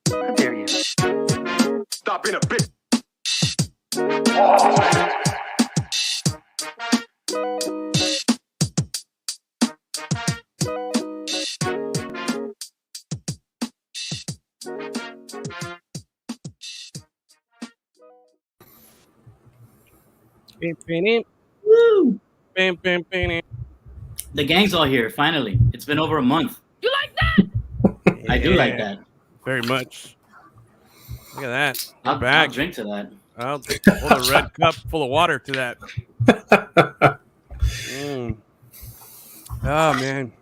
How dare you? Stop being a bitch. Woo! The gang's all here, finally. It's been over a month. You like that? I do like that. Very much. Look at that. I'll drink to that. I'll hold a red cup full of water to that. Oh, man.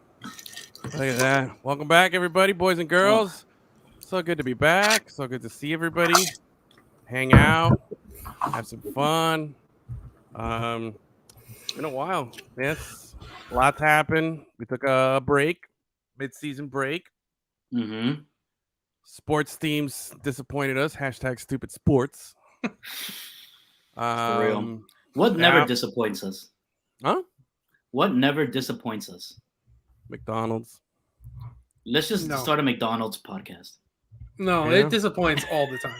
Look at that. Welcome back, everybody, boys and girls. So good to be back. So good to see everybody. Hang out. Have some fun. It's been a while. Yes. Lots happened. We took a break, mid-season break. Mm-hmm. Sports teams disappointed us. # stupid sports. For real. What never disappoints us? Huh? What never disappoints us? McDonald's. Let's just start a McDonald's podcast. No, it disappoints all the time.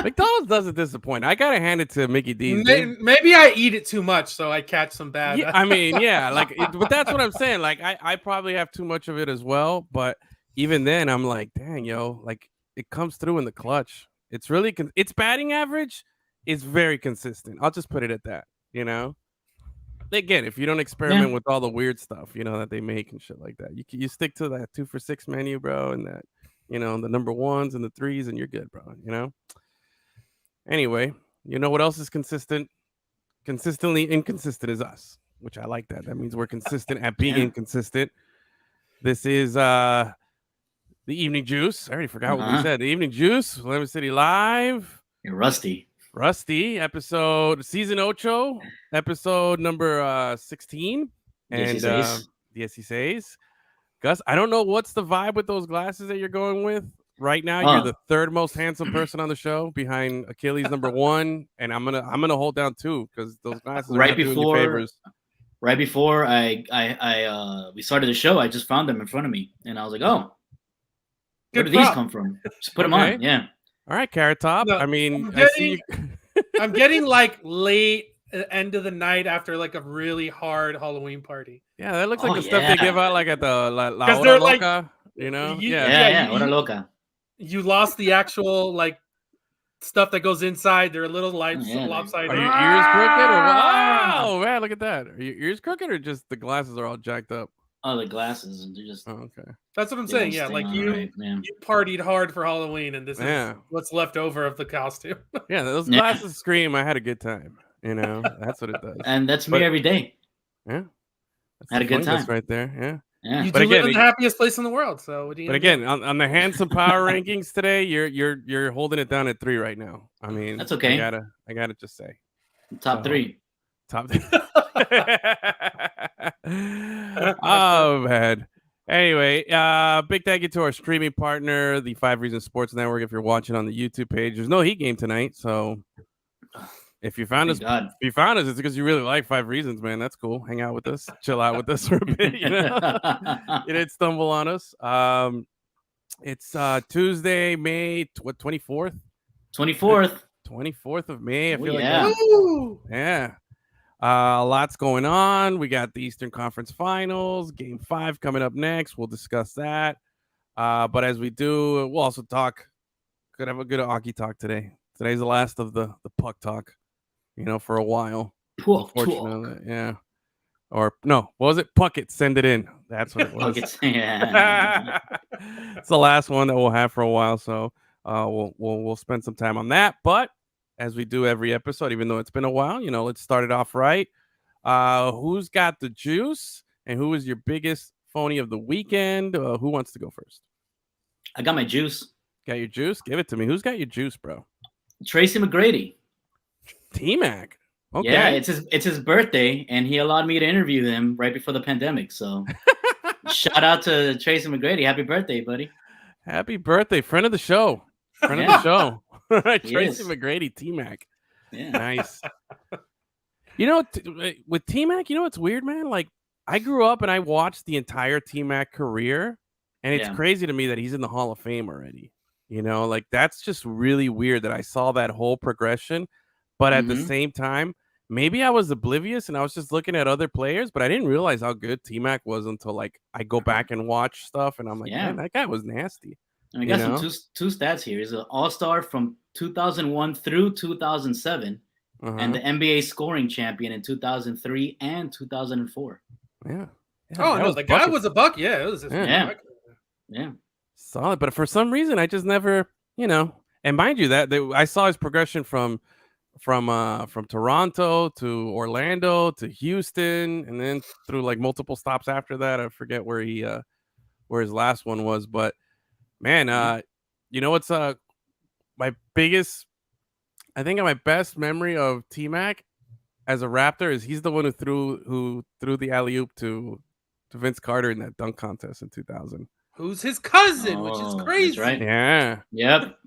McDonald's doesn't disappoint. I gotta hand it to Mickey D's. Maybe I eat it too much, so I catch some bad. Yeah, I mean, yeah, but that's what I'm saying. Like, I probably have too much of it as well. But even then, I'm like, dang, yo, like it comes through in the clutch. It's really its batting average is very consistent. I'll just put it at that. You know. Again, if you don't experiment with all the weird stuff, you know, that they make and shit like that, you stick to that 2 for $6 menu, bro, and that, you know, the number 1s and the 3s, and you're good, bro. You know. Anyway, you know what else is consistent? Consistently inconsistent is us, which I like that. That means we're consistent at being inconsistent. This is the Evening Juice. I already forgot what we said. The Evening Juice, Lemon City Live. You're rusty. Season 8, episode number 16. And yes, he says, Gus, I don't know what's the vibe with those glasses that you're going with. Right now, you're the third most handsome person on the show, behind Achilles number 1, and I'm gonna hold down 2 because those glasses are doing you favors. Right before we started the show, I just found them in front of me, and I was like, "Oh, where did these come from?" Just put them on, yeah. All right, Carrot Top. No, I mean, I'm getting like late end of the night after like a really hard Halloween party. Yeah, that looks like the stuff they give out like at the La Hora Loca, you know? Hora Loca. You lost the actual like stuff that goes inside. They're a little lopsided. Are your ears crooked or what? Oh man, look at that. Are your ears crooked or just the glasses are all jacked up? Oh, the glasses, they're just okay. That's what I'm saying. Yeah, like you partied hard for Halloween, and this is what's left over of the costume. Yeah, those glasses scream. I had a good time. You know, that's what it does. And that's me every day. Yeah, I had a good time right there. Yeah. Yeah. You live in the happiest place in the world. So, what do you? But again, on the handsome power rankings today, you're holding it down at 3 right now. I mean, that's okay. I gotta just say, top 3. Top 3. Oh man. Anyway, big thank you to our streaming partner, the 5 Reasons Sports Network. If you're watching on the YouTube page, there's no Heat game tonight, so if you found us, it's because you really like 5 Reasons, man. That's cool. Hang out with us, chill out with us for a bit. You know, you didn't stumble on us. It's Tuesday, May 24th. 24th of May. I feel like a lot's going on. We got the Eastern Conference Finals, Game 5 coming up next. We'll discuss that. But as we do, we'll also could have a good hockey talk today. Today's the last of the puck talk. You know, for a while. Unfortunately, yeah. Or no, what was it? Puck it, send it in. That's what it was. It's the last one that we'll have for a while, so we'll spend some time on that. But as we do every episode, even though it's been a while, you know, let's start it off right. Who's got the juice, and who is your biggest phony of the weekend? Who wants to go first? I got my juice. Got your juice? Give it to me. Who's got your juice, bro? Tracy McGrady. T-Mac. Okay. Yeah, it's his birthday, and he allowed me to interview him right before the pandemic. So, shout out to Tracy McGrady. Happy birthday, buddy! Happy birthday, friend of the show. Friend of the show. Tracy McGrady, T-Mac. Yeah, nice. You know, with T-Mac, you know what's weird, man? Like, I grew up and I watched the entire T-Mac career, and it's crazy to me that he's in the Hall of Fame already. You know, like that's just really weird that I saw that whole progression. But at the same time, maybe I was oblivious and I was just looking at other players, but I didn't realize how good T-Mac was until like I go back and watch stuff and I'm like, man, that guy was nasty. And we got some two stats here. He's an all-star from 2001 through 2007 and the NBA scoring champion in 2003 and 2004. Yeah. Oh, no, the guy was a buck. Yeah, it was just yeah. Solid. But for some reason, I just never, and mind you, that I saw his progression from Toronto to Orlando to Houston, and then through like multiple stops after that. I forget where his last one was, but man, what's my biggest, I think my best memory of T-Mac as a Raptor is he's the one who threw the alley-oop to Vince Carter in that dunk contest in 2000. Who's his cousin, which is crazy. That's right. Yeah. Yep.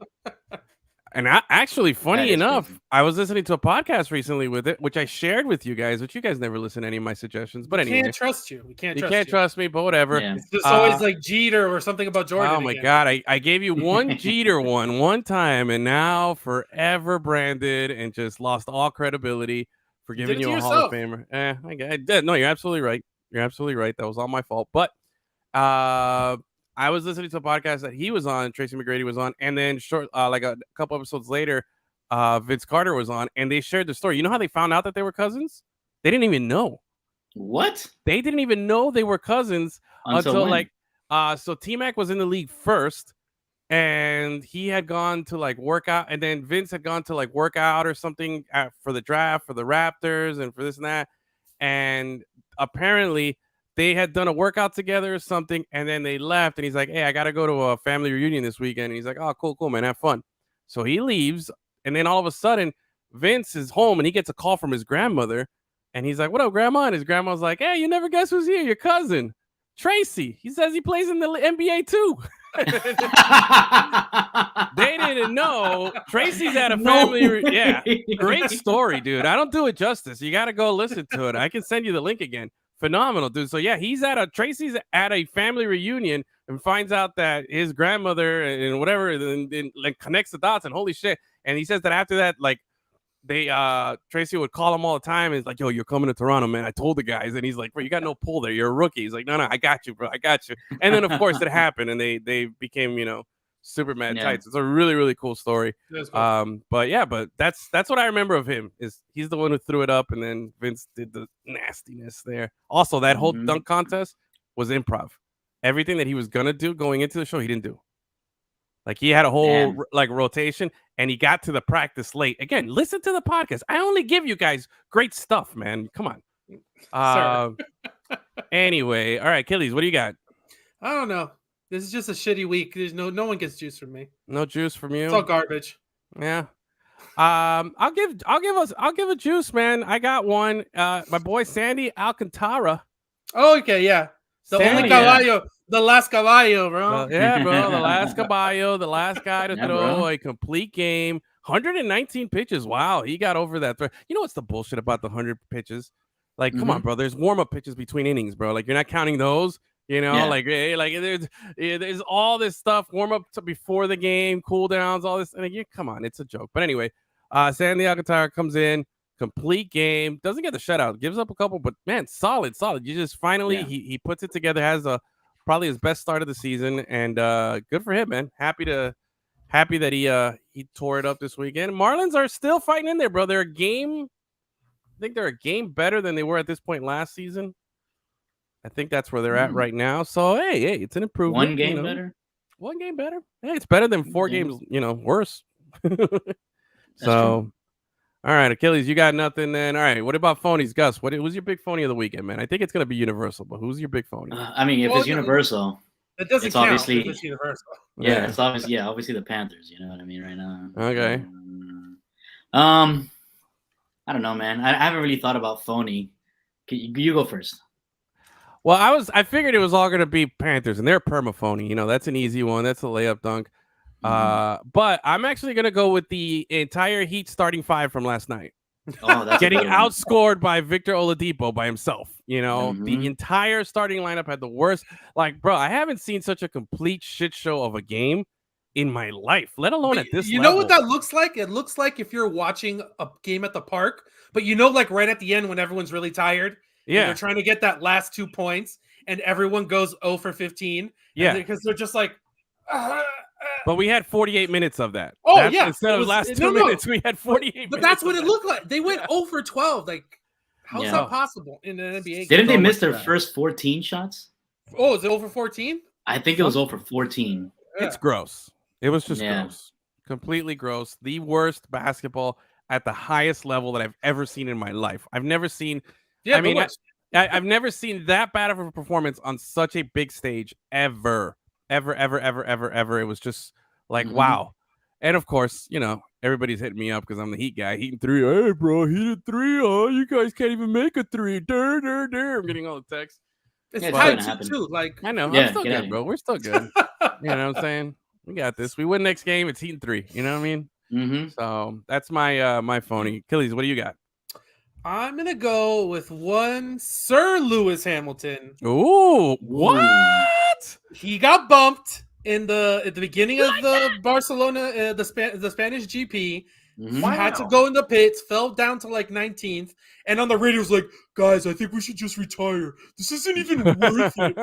And actually, funny enough, crazy. I was listening to a podcast recently with it, which I shared with you guys, which you guys never listen to any of my suggestions. But anyway, can't trust you. We can't. You can't trust me, but whatever. Yeah. It's just always like Jeter or something about Jordan. Oh my God, I gave you one Jeter one time, and now forever branded and just lost all credibility for giving you a Hall of Famer. I did. No, you're absolutely right. You're absolutely right. That was all my fault. But I was listening to a podcast that he was on, Tracy McGrady was on, and then like a couple episodes later, Vince Carter was on, and they shared the story. You know how they found out that they were cousins? They didn't even know. What? They didn't even know they were cousins until like, so T-Mac was in the league first, and he had gone to like work out, and then Vince had gone to like work out or something for the draft for the Raptors and for this and that, and apparently they had done a workout together or something, and then they left, and he's like, hey, I got to go to a family reunion this weekend. And he's like, oh, cool, man, have fun. So he leaves, and then all of a sudden, Vince is home, and he gets a call from his grandmother, and he's like, what up, Grandma? And his grandma's like, hey, you never guess who's here, your cousin, Tracy. He says he plays in the NBA, too. They didn't know. Tracy's at a family. Yeah, great story, dude. I don't do it justice. You got to go listen to it. I can send you the link again. Phenomenal, dude. So yeah, Tracy's at a family reunion and finds out that his grandmother and whatever, and like connects the dots, and holy shit. And he says that after that, like Tracy would call him all the time. And he's like, yo, you're coming to Toronto, man. I told the guys. And he's like, bro, you got no pull there. You're a rookie. He's like, no, I got you, bro. I got you. And then of course it happened, and they became, super mad tights. It's a really, really cool story. Cool. But that's what I remember of him, is he's the one who threw it up, and then Vince did the nastiness there. Also, that whole dunk contest was improv. Everything that he was gonna do going into the show, he didn't do. Like he had a whole like rotation, and he got to the practice late. Again, listen to the podcast. I only give you guys great stuff, man. Come on. Anyway, all right, Achilles, what do you got? I don't know. This is just a shitty week. There's no one gets juice from me. No juice from you. It's all garbage. Yeah. I'll give a juice, man. I got one. My boy Sandy Alcantara. Oh, okay, yeah. Only caballo, the last caballo, bro. Yeah, bro, the last caballo, the last guy to throw a complete game. 119 pitches. Wow, he got over that threat. You know what's the bullshit about the 100 pitches? Like, come on, bro. There's warm-up pitches between innings, bro. Like, you're not counting those. Like there's all this stuff, warm up to before the game, cool downs, all this. And come on, it's a joke. But anyway, Sandy Alcantara comes in, complete game, doesn't get the shutout, gives up a couple, but man, solid. You just finally he puts it together, has probably his best start of the season, and good for him, man. Happy that he tore it up this weekend. Marlins are still fighting in there, bro. I think they're a game better than they were at this point last season. I think that's where they're at right now. So, hey, it's an improvement. One game better? One game better. Hey, it's better than 4 games, worse. So, all right, Achilles, you got nothing then. All right, what about phonies? Gus, what was your big phony of the weekend, man? I think it's going to be Universal, but who's your big phony? If it's Universal, it doesn't it's count. Obviously, if it's Universal. Yeah, it's obviously the Panthers. You know what I mean right now. Okay. I don't know, man. I haven't really thought about phony. You go first. Well, I figured it was all going to be Panthers, and they're perma-phony. That's an easy one. That's a layup dunk. But I'm actually going to go with the entire Heat starting 5 from last night. Oh, that's getting outscored by Victor Oladipo by himself. The entire starting lineup had the worst. Like, bro, I haven't seen such a complete shit show of a game in my life, let alone at this You level. know what that looks like? It looks like if you're watching a game at the park, but like right at the end when everyone's really tired, and they're trying to get that last 2 points, and everyone goes 0 for 15. Yeah, because they're just like. But we had 48 minutes of that. Instead of last 2 minutes, we had 48 minutes. But that's what it looked like. They went 0 for 12. Like, how's that possible in an NBA game? Didn't they miss their first 14 shots? Oh, is it 0 for 14? I think it was 0 for 14. It's gross. It was just gross. Completely gross. The worst basketball at the highest level that I've ever seen in my life. I've never seen. I've never seen that bad of a performance on such a big stage ever. Ever. It was just like, wow. And of course, everybody's hitting me up because I'm the Heat guy. Heating 3. Hey, bro, heated 3. Oh, you guys can't even make a 3. I'm getting all the texts. It's tied too. Like, I know. I'm still good, bro. We're still good. You know what I'm saying? We got this. We win next game. It's Heating 3. You know what I mean? So that's my my phony. Achilles, what do you got? I'm gonna go with one Sir Lewis Hamilton. Ooh, what? He got bumped at the beginning of the Barcelona, the Spanish GP. He had to go in the pits, fell down to like 19th, and on the radio was like, "Guys, I think we should just retire. This isn't even worth it."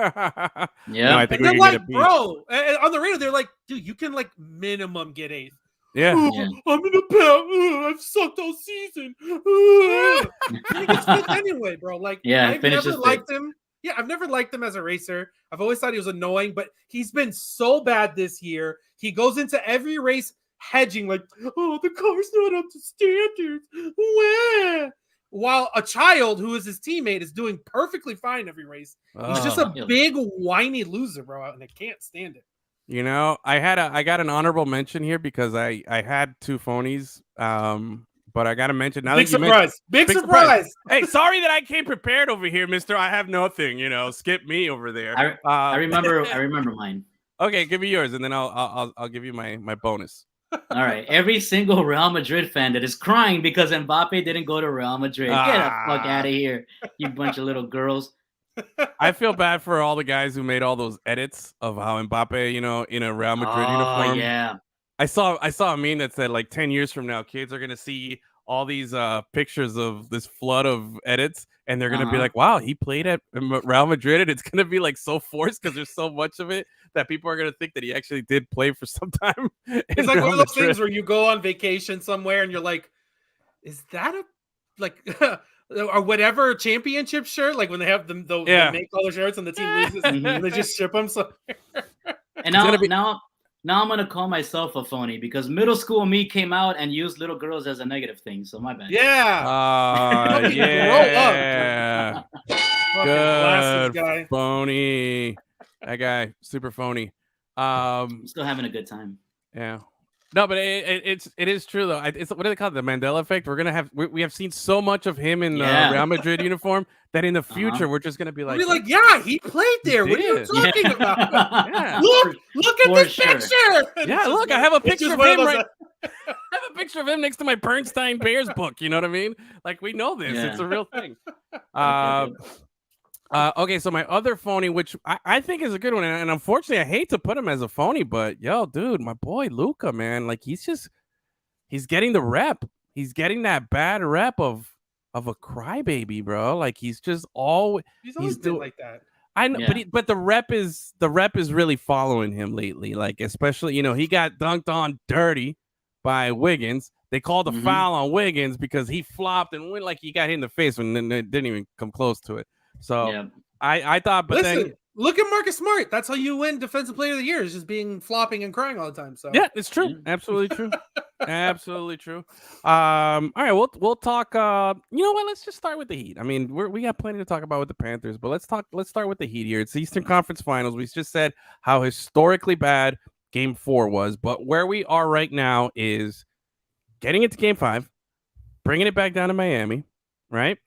No, I think and they're like, "Bro," and on the radio they're like, "Dude, you can like minimum get 8th." Yeah. I'm in a pit. I've sucked all season. He gets 5th anyway, bro. Like, I've never liked him. Yeah, I've never liked him as a racer. I've always thought he was annoying, but he's been so bad this year. He goes into every race hedging like, "Oh, the car's not up to standards." Wah. While a child who is his teammate is doing perfectly fine every race. He's just a big whiny loser, bro, and I can't stand it. I got an honorable mention here because I had 2 phonies. But I gotta mention now. Big surprise! Big surprise! Hey, sorry that I came prepared over here, Mister. I have nothing. Skip me over there. I remember mine. Okay, give me yours, and then I'll give you my bonus. All right. Every single Real Madrid fan that is crying because Mbappe didn't go to Real Madrid. Get the fuck out of here, you bunch of little girls. I feel bad for all the guys who made all those edits of how Mbappe, in a Real Madrid uniform. Yeah. I saw a meme that said like 10 years from now, kids are gonna see all these pictures of this flood of edits, and they're gonna be like, "Wow, he played at Real Madrid," and it's gonna be like so forced because there's so much of it that people are gonna think that he actually did play for some time. It's like one of those things where you go on vacation somewhere and you're like, "Is that a or whatever championship shirt?" Like when they have them, they make all the shirts and the team loses, and they just ship them. So, and now I'm gonna call myself a phony because middle school me came out and used little girls as a negative thing. So my bad. Yeah. Yeah. Good guy. Phony. That guy, super phony. I'm still having a good time. Yeah. No, but it is true though. It's what do they call it? The Mandela effect. We have seen so much of him in the Real Madrid uniform that in the future we're just gonna be like, yeah, he played there. What are you talking about? Yeah. Look at this picture. Yeah, look, I have a picture of him right. I have a picture of him next to my Bernstein Bears book. You know what I mean? Like we know this. It's a real thing. Okay, so my other phony, which I think is a good one, and unfortunately I hate to put him as a phony, but yo, dude, my boy Luka, man, like he's getting the rep. He's getting that bad rep of a crybaby, bro. Like he's just always been like that. I know, but the rep is really following him lately. Like especially, he got dunked on dirty by Wiggins. They called a foul on Wiggins because he flopped and went like he got hit in the face when it didn't even come close to it. So I thought, but then look at Marcus Smart. That's how you win Defensive Player of the Year, is just being flopping and crying all the time. So yeah, it's true. Absolutely true. Absolutely true. All right, we'll talk. You know what? Let's just start with the Heat. I mean, we got plenty to talk about with the Panthers, but let's start with the Heat here. It's the Eastern Conference Finals. We just said how historically bad Game 4 was, but where we are right now is getting into Game 5, bringing it back down to Miami, right?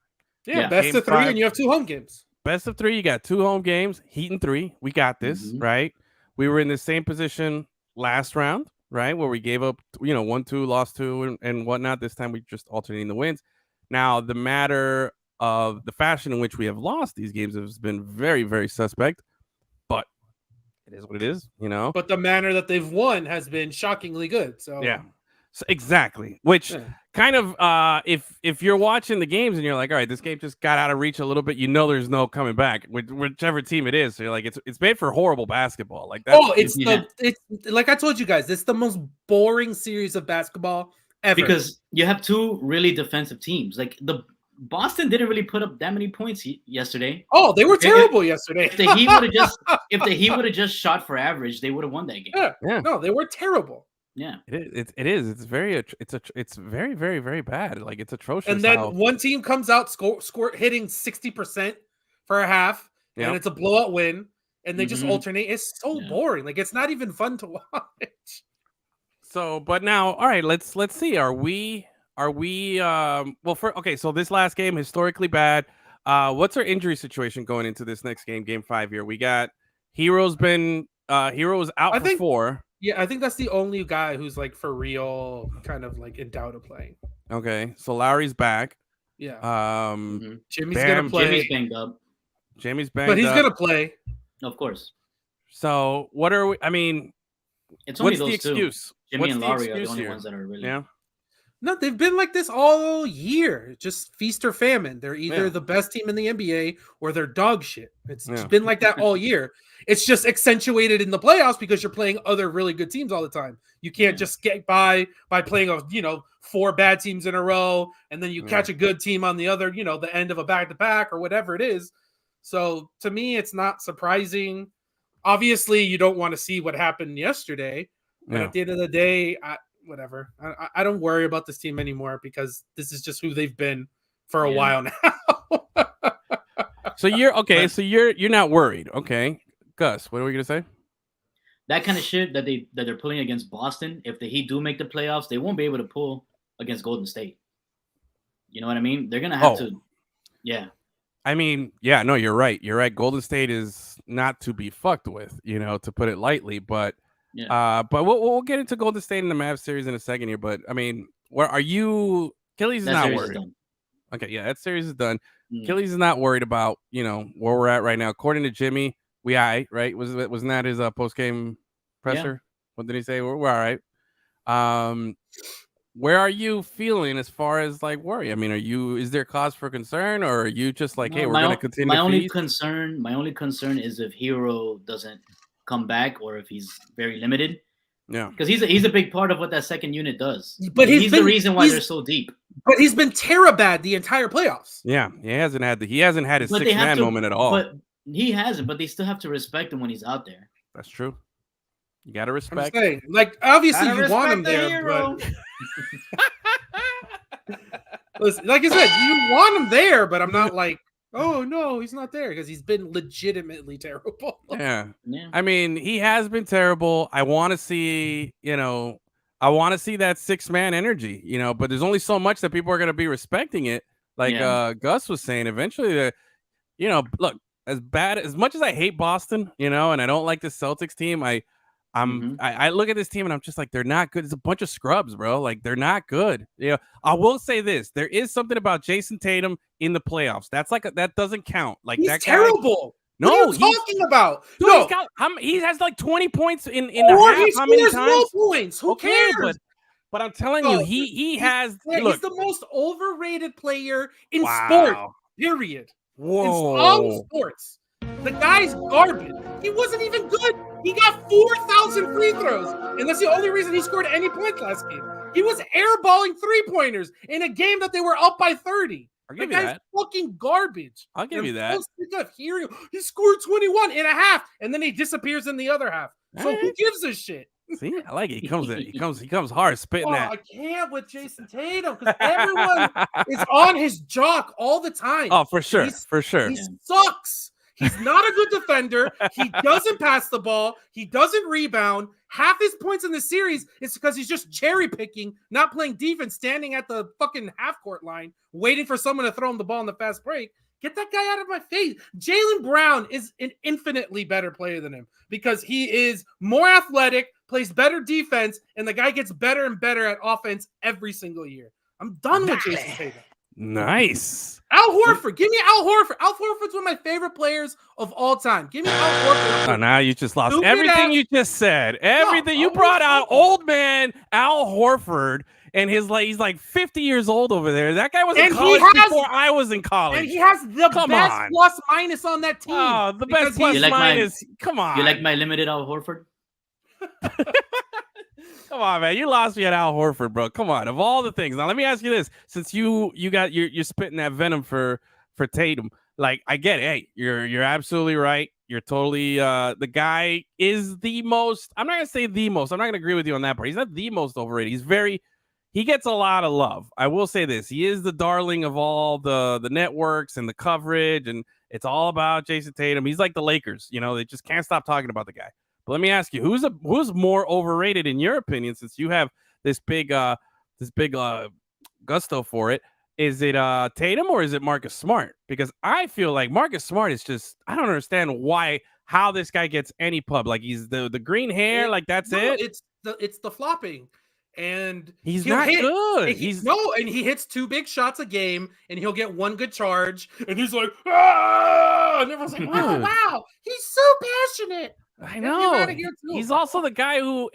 Yeah, best of 3, and you have 2 home games. Best of 3, you got 2 home games, Heat in 3. We got this, right? We were in the same position last round, right? Where we gave up, 1-2, lost 2, and whatnot. This time we just alternating the wins. Now, the matter of the fashion in which we have lost these games has been very, very suspect, but it is what it is, you know. But the manner that they've won has been shockingly good. So yeah, so exactly. Which kind of if you're watching the games and you're like, all right, this game just got out of reach a little bit, you know, there's no coming back with whichever team it is. So you're like, it's made for horrible basketball. Like that. Oh, it's like I told you guys, it's the most boring series of basketball ever because you have two really defensive teams. Like the Boston didn't really put up that many points yesterday. Oh, they were terrible yesterday. If the Heat would have just shot for average, they would have won that game. Yeah. No, they were terrible. Yeah, it is. It's very very very bad. Like it's atrocious. And then one team comes out score hitting 60% for a half, and it's a blowout win, and they just alternate. It's so boring. Like it's not even fun to watch. So, but now, all right, let's see. Are we? So this last game historically bad. What's our injury situation going into this next game, Game 5 here? We got Hero's out for 4. Yeah, I think that's the only guy who's like for real, kind of like in doubt of playing. Okay, so Lowry's back. Yeah. Jimmy's gonna play. Jimmy's banged up. But he's gonna play. Of course. So what are we? I mean, it's only what's the excuse? Two. Jimmy and Lowry are the only ones that are really. Yeah. No, they've been like this all year. Just feast or famine. They're either the best team in the NBA or they're dog shit. It's been like that all year. It's just accentuated in the playoffs because you're playing other really good teams all the time. You can't just get by playing 4 bad teams in a row and then you catch a good team on the other, the end of a back-to-back or whatever it is. So to me, it's not surprising. Obviously, you don't want to see what happened yesterday. But at the end of the day, whatever. I don't worry about this team anymore because this is just who they've been for a while now. So you're okay. So you're not worried. Okay. Gus, what are we going to say? That kind of shit that they're pulling against Boston, if the Heat do make the playoffs, they won't be able to pull against Golden State. You know what I mean? They're going to have to. Yeah. I mean, yeah, no, you're right. You're right. Golden State is not to be fucked with, to put it lightly, but but we'll get into Golden State in the Mavs series in a second here. But I mean, where are you? Achilles is not worried. Okay, yeah, that series is done. Achilles is not worried about where we're at right now. According to Jimmy, we all right, right? Wasn't that his post game presser? What did he say? We're all right. Where are you feeling as far as like worry? I mean, is there cause for concern, or are you just like, hey, we're gonna continue? My only concern is if Hero doesn't come back or if he's very limited. Yeah, because he's a big part of what that second unit does. But he's the reason why they're so deep. But he's been bad the entire playoffs. Yeah, he hasn't had his 6-man moment at all. But he hasn't. But they still have to respect him when he's out there. That's true. You gotta respect. I'm saying, like obviously you want him there, but listen, like I said, you want him there, but I'm not like, oh no, he's not there because he's been legitimately terrible. Yeah. I mean, he has been terrible. I want to see, that 6-man energy, but there's only so much that people are going to be respecting it. Like Gus was saying, eventually, look, as much as I hate Boston, and I don't like the Celtics team, I look at this team and I'm just like, they're not good. It's a bunch of scrubs, bro. Like they're not good. I will say this: there is something about Jason Tatum in the playoffs. That doesn't count. Like he's that terrible. No, what are you talking about? Dude, no, he has like 20 points in the half. How many times? No points. Who cares? But I'm telling you, he has. He's the most overrated player in sport. Period. Whoa. In all sports. The guy's garbage. He wasn't even good. He got 4,000 free throws, and that's the only reason he scored any points last game. He was airballing 3-pointers in a game that they were up by 30. The guy's fucking garbage. I'll give you that. He scored 21 and a half, and then he disappears in the other half. So who gives a shit? See, I like it. He comes hard spitting that. I can't with Jason Tatum because everyone is on his jock all the time. Oh, for sure. He sucks. He's not a good defender. He doesn't pass the ball. He doesn't rebound. Half his points in the series is because he's just cherry picking, not playing defense, standing at the fucking half court line, waiting for someone to throw him the ball in the fast break. Get that guy out of my face. Jaylen Brown is an infinitely better player than him because he is more athletic, plays better defense, and the guy gets better and better at offense every single year. I'm done with Jason Tatum. Nice. Al Horford. Give me Al Horford. Al Horford's one of my favorite players of all time. Give me Al Horford. Oh, now you just lost everything you just said. Everything you brought out, old man Al Horford, and he's like 50 years old over there. That guy was in college before I was in college. And he has the best plus minus on that team. Oh, the best plus minus. Come on. You like my limited Al Horford? Come on, man. You lost me at Al Horford, bro. Come on. Of all the things. Now, let me ask you this. Since you're spitting that venom for Tatum, like, I get it. Hey, you're absolutely right. You're totally the guy is the most. I'm not gonna say the most. I'm not gonna agree with you on that part. He's not the most overrated. He gets a lot of love. I will say this. He is the darling of all the networks and the coverage, and it's all about Jason Tatum. He's like the Lakers. They just can't stop talking about the guy. But let me ask you, who's more overrated in your opinion, since you have this big gusto for it? Is it Tatum or is it Marcus Smart? Because I feel like Marcus Smart is just, I don't understand how this guy gets any pub. Like, he's the green hair, that's it. It's the flopping. And he's not good. And he hits 2 big shots a game, and he'll get 1 good charge, and he's like, ah! And everyone's like, wow, he's so passionate. I know. He's also the guy who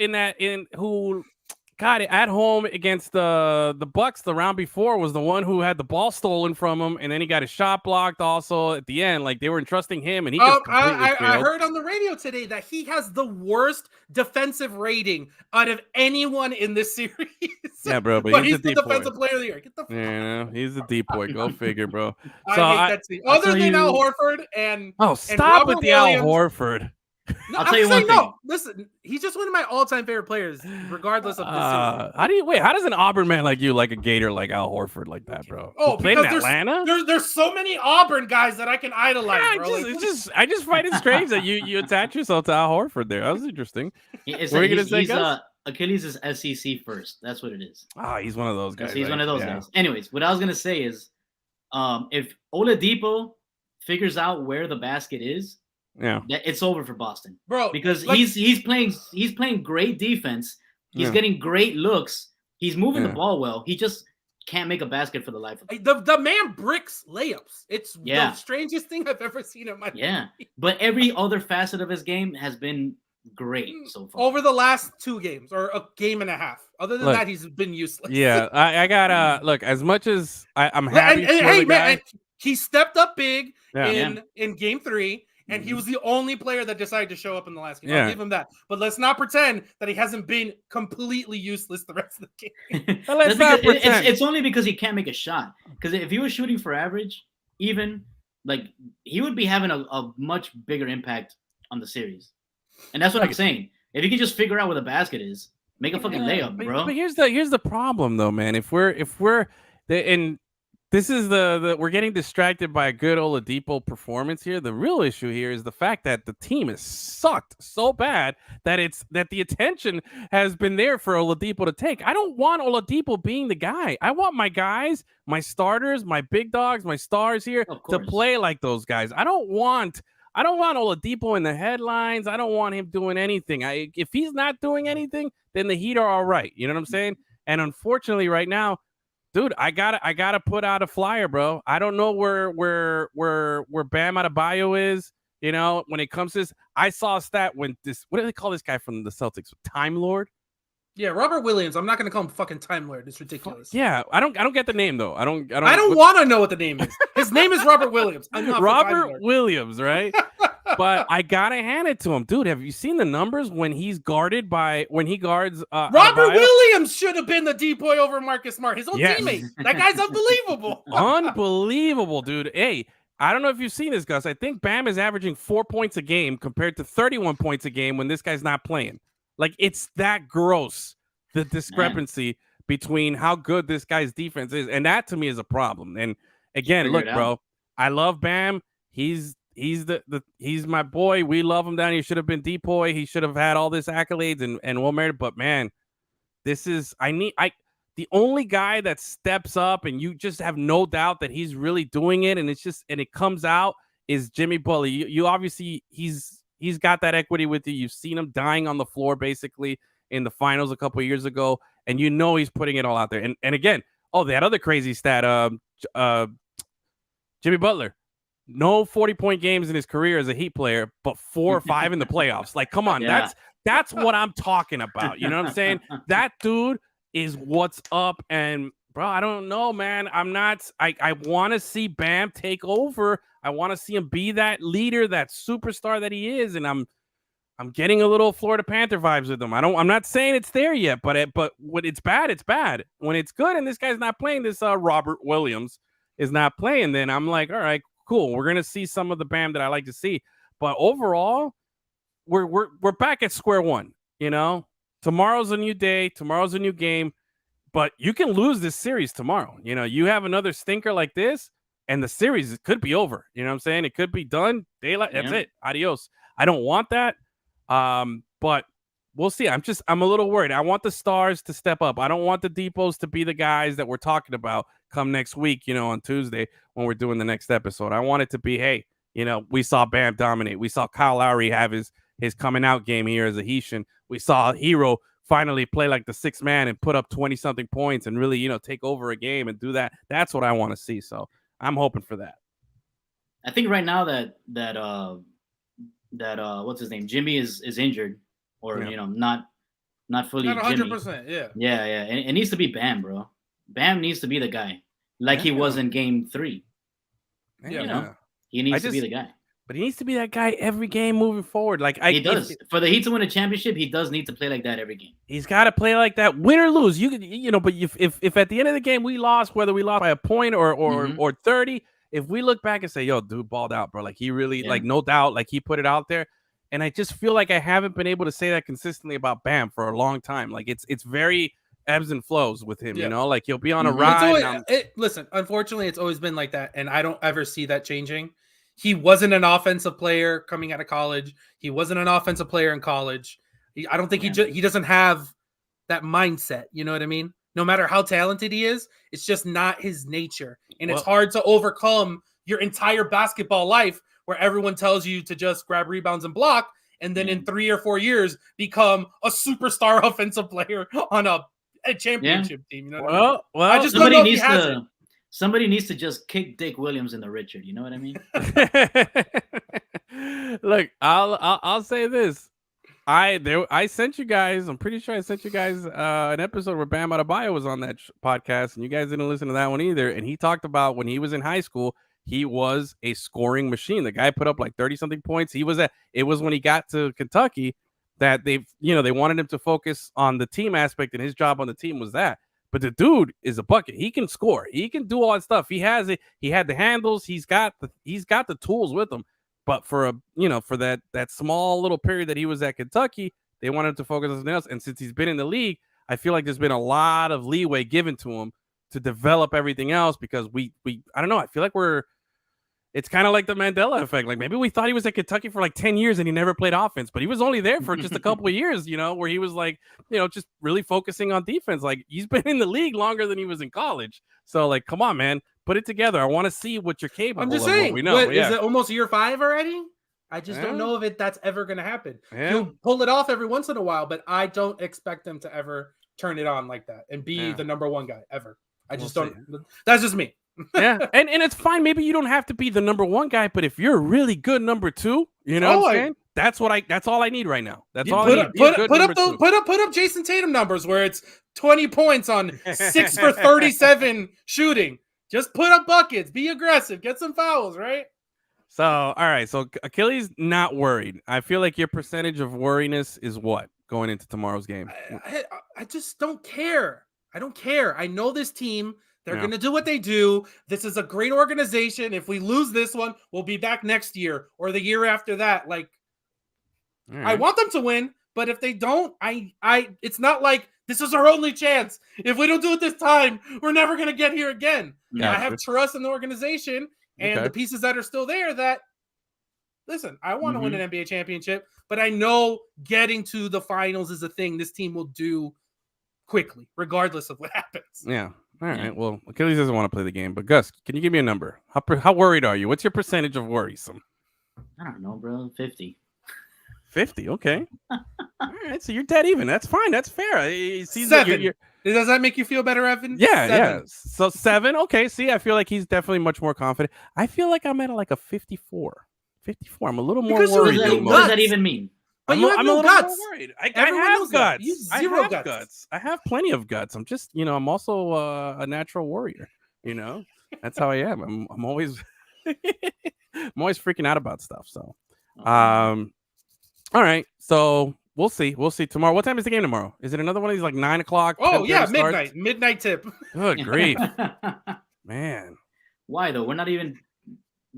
got it at home against the Bucks the round before was the one who had the ball stolen from him, and then he got his shot blocked also at the end. Like, they were entrusting him, and he just completely failed. I heard on the radio today that he has the worst defensive rating out of anyone in this series. Yeah, bro, but he's the defensive player of the year. Get the fuck out. He's a deep boy. Go figure, bro. So I hate that team. Other than Al Horford and stop with the Al Horford. No, I'll tell you one thing. No, listen, he's just one of my all-time favorite players, regardless of this series. How does an Auburn man like you like a Gator like Al Horford like that, bro? Oh, because Atlanta? There's so many Auburn guys that I can idolize, bro. I just find it strange that you attach yourself to Al Horford there. That was interesting. What are you gonna say, guys? Achilles is SEC first. That's what it is. He's one of those guys. He's one of those guys. Anyways, what I was gonna say is, if Oladipo figures out where the basket is, it's over for Boston, bro. Because he's playing great defense. He's getting great looks. He's moving the ball well. He just can't make a basket for the life of him. The man bricks layups. It's the strangest thing I've ever seen in my life. But every other facet of his game has been great so far. Over the last 2 games or a game and a half. Other than that, he's been useless. Yeah, I gotta look. As much as I'm happy. Hey, man, he stepped up big in Game 3. And he was the only player that decided to show up in the last game. I'll give him that. But let's not pretend that he hasn't been completely useless the rest of the game. Let's not pretend. It's only because he can't make a shot. Because if he was shooting for average, even, like, he would be having a much bigger impact on the series. And that's what I'm saying. If you can just figure out where the basket is, make a fucking layup, bro. But here's the problem, though, man. If we're this is we're getting distracted by a good Oladipo performance here. The real issue here is the fact that the team has sucked so bad that the attention has been there for Oladipo to take. I don't want Oladipo being the guy. I want my guys, my starters, my big dogs, my stars here to play like those guys. I don't want Oladipo in the headlines. I don't want him doing anything. If he's not doing anything, then the Heat are all right. You know what I'm saying? And unfortunately, right now, dude, I gotta put out a flyer, bro. I don't know where Bam Adebayo is. When it comes to this, I saw a stat when what do they call this guy from the Celtics? Time Lord? Yeah, Robert Williams. I'm not gonna call him fucking Time Lord. It's ridiculous. Yeah, I don't get the name though. I don't want to know what the name is. His name is Robert Williams. I'm not Robert Williams, right? But I gotta hand it to him, dude. Have you seen the numbers when he guards? Robert Adebayo? Williams should have been the decoy over Marcus Smart, his own teammate. That guy's unbelievable. Unbelievable, dude. Hey, I don't know if you've seen this, Gus. I think Bam is averaging 4 points a game compared to 31 points a game when this guy's not playing. Like, it's that gross, the discrepancy between how good this guy's defense is, and that to me is a problem. And again, look, bro, I love Bam. He's my boy. We love him down here. He should have been decoy. He should have had all this accolades and well merited. But man, the only guy that steps up and you just have no doubt that he's really doing it and it comes out is Jimmy Butler. You obviously he's got that equity with you. You've seen him dying on the floor basically in the finals a couple of years ago, and he's putting it all out there. And again, Oh, that other crazy stat. Jimmy Butler, no 40-point games in his career as a Heat player, but 4 or 5 in the playoffs. Like, come on, that's what I'm talking about. You know what I'm saying? That dude is what's up. And bro, I don't know, man. I want to see Bam take over. I want to see him be that leader, that superstar that he is. And I'm getting a little Florida Panther vibes with him. I'm not saying it's there yet, but when it's bad, it's bad. When it's good and this guy's not playing, this Robert Williams is not playing, then I'm like, all right, cool. We're gonna see some of the Bam that I like to see. But overall, we're back at square one. You know, tomorrow's a new day. Tomorrow's a new game. But you can lose this series tomorrow. You know, you have another stinker like this, and the series could be over. You know what I'm saying? It could be done. Daylight. That's it. Adios. I don't want that. But we'll see. I'm a little worried. I want the stars to step up. I don't want the Depots to be the guys that we're talking about come next week, you know, on Tuesday when we're doing the next episode. I want it to be, hey, you know, we saw Bam dominate. We saw Kyle Lowry have his coming out game here as a Haitian. We saw Hero finally play like the sixth man and put up 20-something points and really, you know, take over a game and do that. That's what I want to see. So I'm hoping for that. I think right now that what's his name? Jimmy is injured or, you know, not fully. Not 100%. Yeah. Yeah. And it needs to be Bam, bro. Bam needs to be the guy like he was in game 3. Yeah. You know, he needs to be the guy. But he needs to be that guy every game moving forward. Like he does. For the Heat to win a championship, he does need to play like that every game. He's got to play like that, win or lose. You know, but if at the end of the game we lost, whether we lost by a point or 30, if we look back and say, "Yo, dude balled out, bro," like he really, like no doubt, like he put it out there. And I just feel like I haven't been able to say that consistently about Bam for a long time. Like it's very ebbs and flows with him, you know, like he'll be on a ride. Listen, unfortunately, it's always been like that, and I don't ever see that changing. He wasn't an offensive player coming out of college. He wasn't an offensive player in college. I don't think he doesn't have that mindset. You know what I mean? No matter how talented he is, it's just not his nature, and it's hard to overcome your entire basketball life where everyone tells you to just grab rebounds and block, and then in 3 or 4 years become a superstar offensive player on a championship team. You know what I mean? Well, I just don't know if he has it. Somebody needs to just kick Dick Williams in the Richard. You know what I mean? Look, I'll say this. I sent you guys. I'm pretty sure I sent you guys an episode where Bam Adebayo was on that podcast, and you guys didn't listen to that one either. And he talked about when he was in high school, he was a scoring machine. The guy put up like 30-something points. It was when he got to Kentucky that they wanted him to focus on the team aspect, and his job on the team was that. But the dude is a bucket. He can score. He can do all that stuff. He has it. He had the handles. He's got the tools with him. But for that small little period that he was at Kentucky, they wanted him to focus on something else. And since he's been in the league, I feel like there's been a lot of leeway given to him to develop everything else because we I don't know. I feel like it's kind of like the Mandela effect. Like maybe we thought he was at Kentucky for like 10 years and he never played offense, but he was only there for just a couple of years, you know, where he was like, you know, just really focusing on defense. Like he's been in the league longer than he was in college. So like, come on, man, put it together. I want to see what you're capable of. I'm just saying, we know. Is it almost year 5 already? I just don't know if that's ever going to happen. He'll pull it off every once in a while, but I don't expect him to ever turn it on like that and be the number one guy ever. I just don't. That's just me. Yeah, and it's fine. Maybe you don't have to be the number one guy, but if you're a really good number 2, you know what I'm saying? That's all I need right now. That's all I need. Put up Jason Tatum numbers where it's 20 points on 6 for 37 shooting. Just put up buckets, be aggressive, get some fouls, right? So, all right. So Achilles not worried. I feel like your percentage of worriness is what going into tomorrow's game? I just don't care. I don't care. I know this team. They're going to do what they do. This is a great organization. If we lose this one, we'll be back next year or the year after that. Like, I want them to win, but if they don't, it's not like this is our only chance. If we don't do it this time, we're never going to get here again. Yeah, I have trust in the organization and the pieces that are still there that, listen, I want to win an NBA championship, but I know getting to the finals is a thing this team will do quickly, regardless of what happens. Yeah. All right. Well, Achilles doesn't want to play the game, but Gus, can you give me a number? How worried are you? What's your percentage of worrisome? I don't know, bro. 50. 50. Okay. All right. So you're dead even. That's fine. That's fair. 7. Does that make you feel better, Evan? Yeah, 7. yeah. So 7. Okay, see, I feel like he's definitely much more confident. I feel like I'm at like a 54. 54. I'm a little more worried. What does that even mean? But you have no guts. Worried. I have guts. You have zero guts. I have plenty of guts. I'm just, I'm also a natural warrior. That's how I am. I'm always, I'm always freaking out about stuff. So, all right. So we'll see. We'll see tomorrow. What time is the game tomorrow? Is it another one of these like 9 o'clock? Oh yeah, midnight tip. Good grief, man. Why though? We're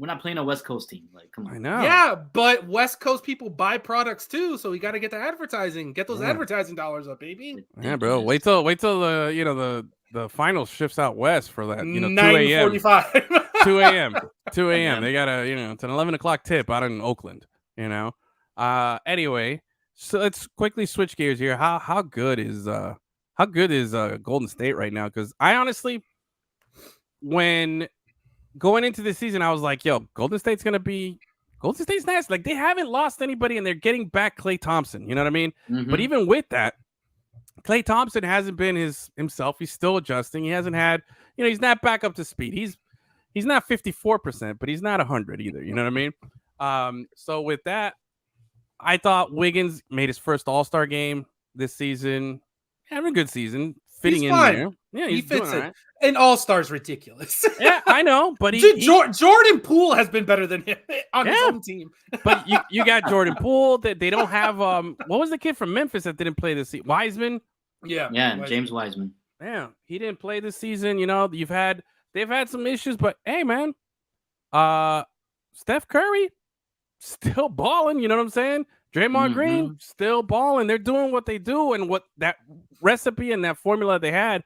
not playing a West Coast team. Like, come on. I know. Yeah, but West Coast people buy products too, so we got to get the advertising. Get those advertising dollars up, baby. Yeah, bro. Wait till the final shifts out west for that. 9:45. 2 a.m. 2 a.m. They got it's an 11 o'clock tip out in Oakland. Anyway, so let's quickly switch gears here. How good is Golden State right now? Because I honestly, when going into the season, I was like, yo, Golden State's nice. Like, they haven't lost anybody, and they're getting back Klay Thompson. You know what I mean? Mm-hmm. But even with that, Klay Thompson hasn't been himself. He's still adjusting. He hasn't had, he's not back up to speed. He's not 54%, but he's not 100 either. You know what I mean? So with that, I thought Wiggins made his first All-Star game this season. Having a good season. Fitting in there. Yeah, he fits it. Right. An All-Star's ridiculous. Yeah, I know, but Jordan Poole has been better than him on his own team. But you got Jordan Poole. That they don't have. What was the kid from Memphis that didn't play this season? Wiseman. Yeah, Wiseman. James Wiseman. Yeah, he didn't play this season. They've had some issues, but hey, man, Steph Curry still balling. You know what I'm saying? Draymond Green still balling. They're doing what they do, and what that recipe and that formula they had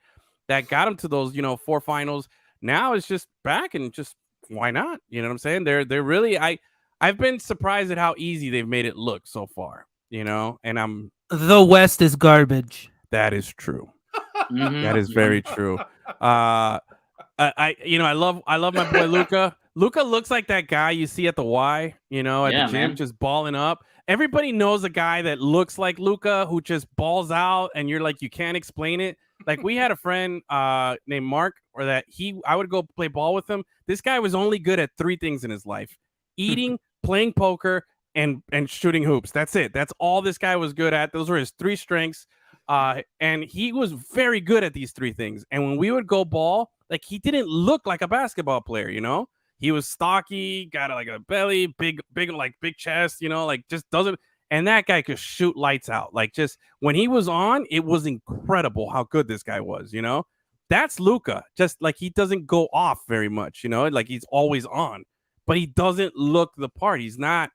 that got them to those 4 finals. Now it's just back, and just why not? You know what I'm saying? They're really I've been surprised at how easy they've made it look so far. And the West is garbage. That is true. That is very true. I love my boy Luka. Luka looks like that guy you see at the Y, at the gym, just balling up. Everybody knows a guy that looks like Luka who just balls out, and you're like, you can't explain it. Like, we had a friend named Mark, or that I would go play ball with him. This guy was only good at 3 things in his life: eating, playing poker, and shooting hoops. That's it. That's all this guy was good at. Those were his 3 strengths. And he was very good at these 3 things. And when we would go ball, like, he didn't look like a basketball player, He was stocky, got like a belly, big chest, just doesn't. And that guy could shoot lights out. Like, just when he was on, it was incredible how good this guy was, That's Luka. Just like, he doesn't go off very much, like, he's always on, but he doesn't look the part. He's not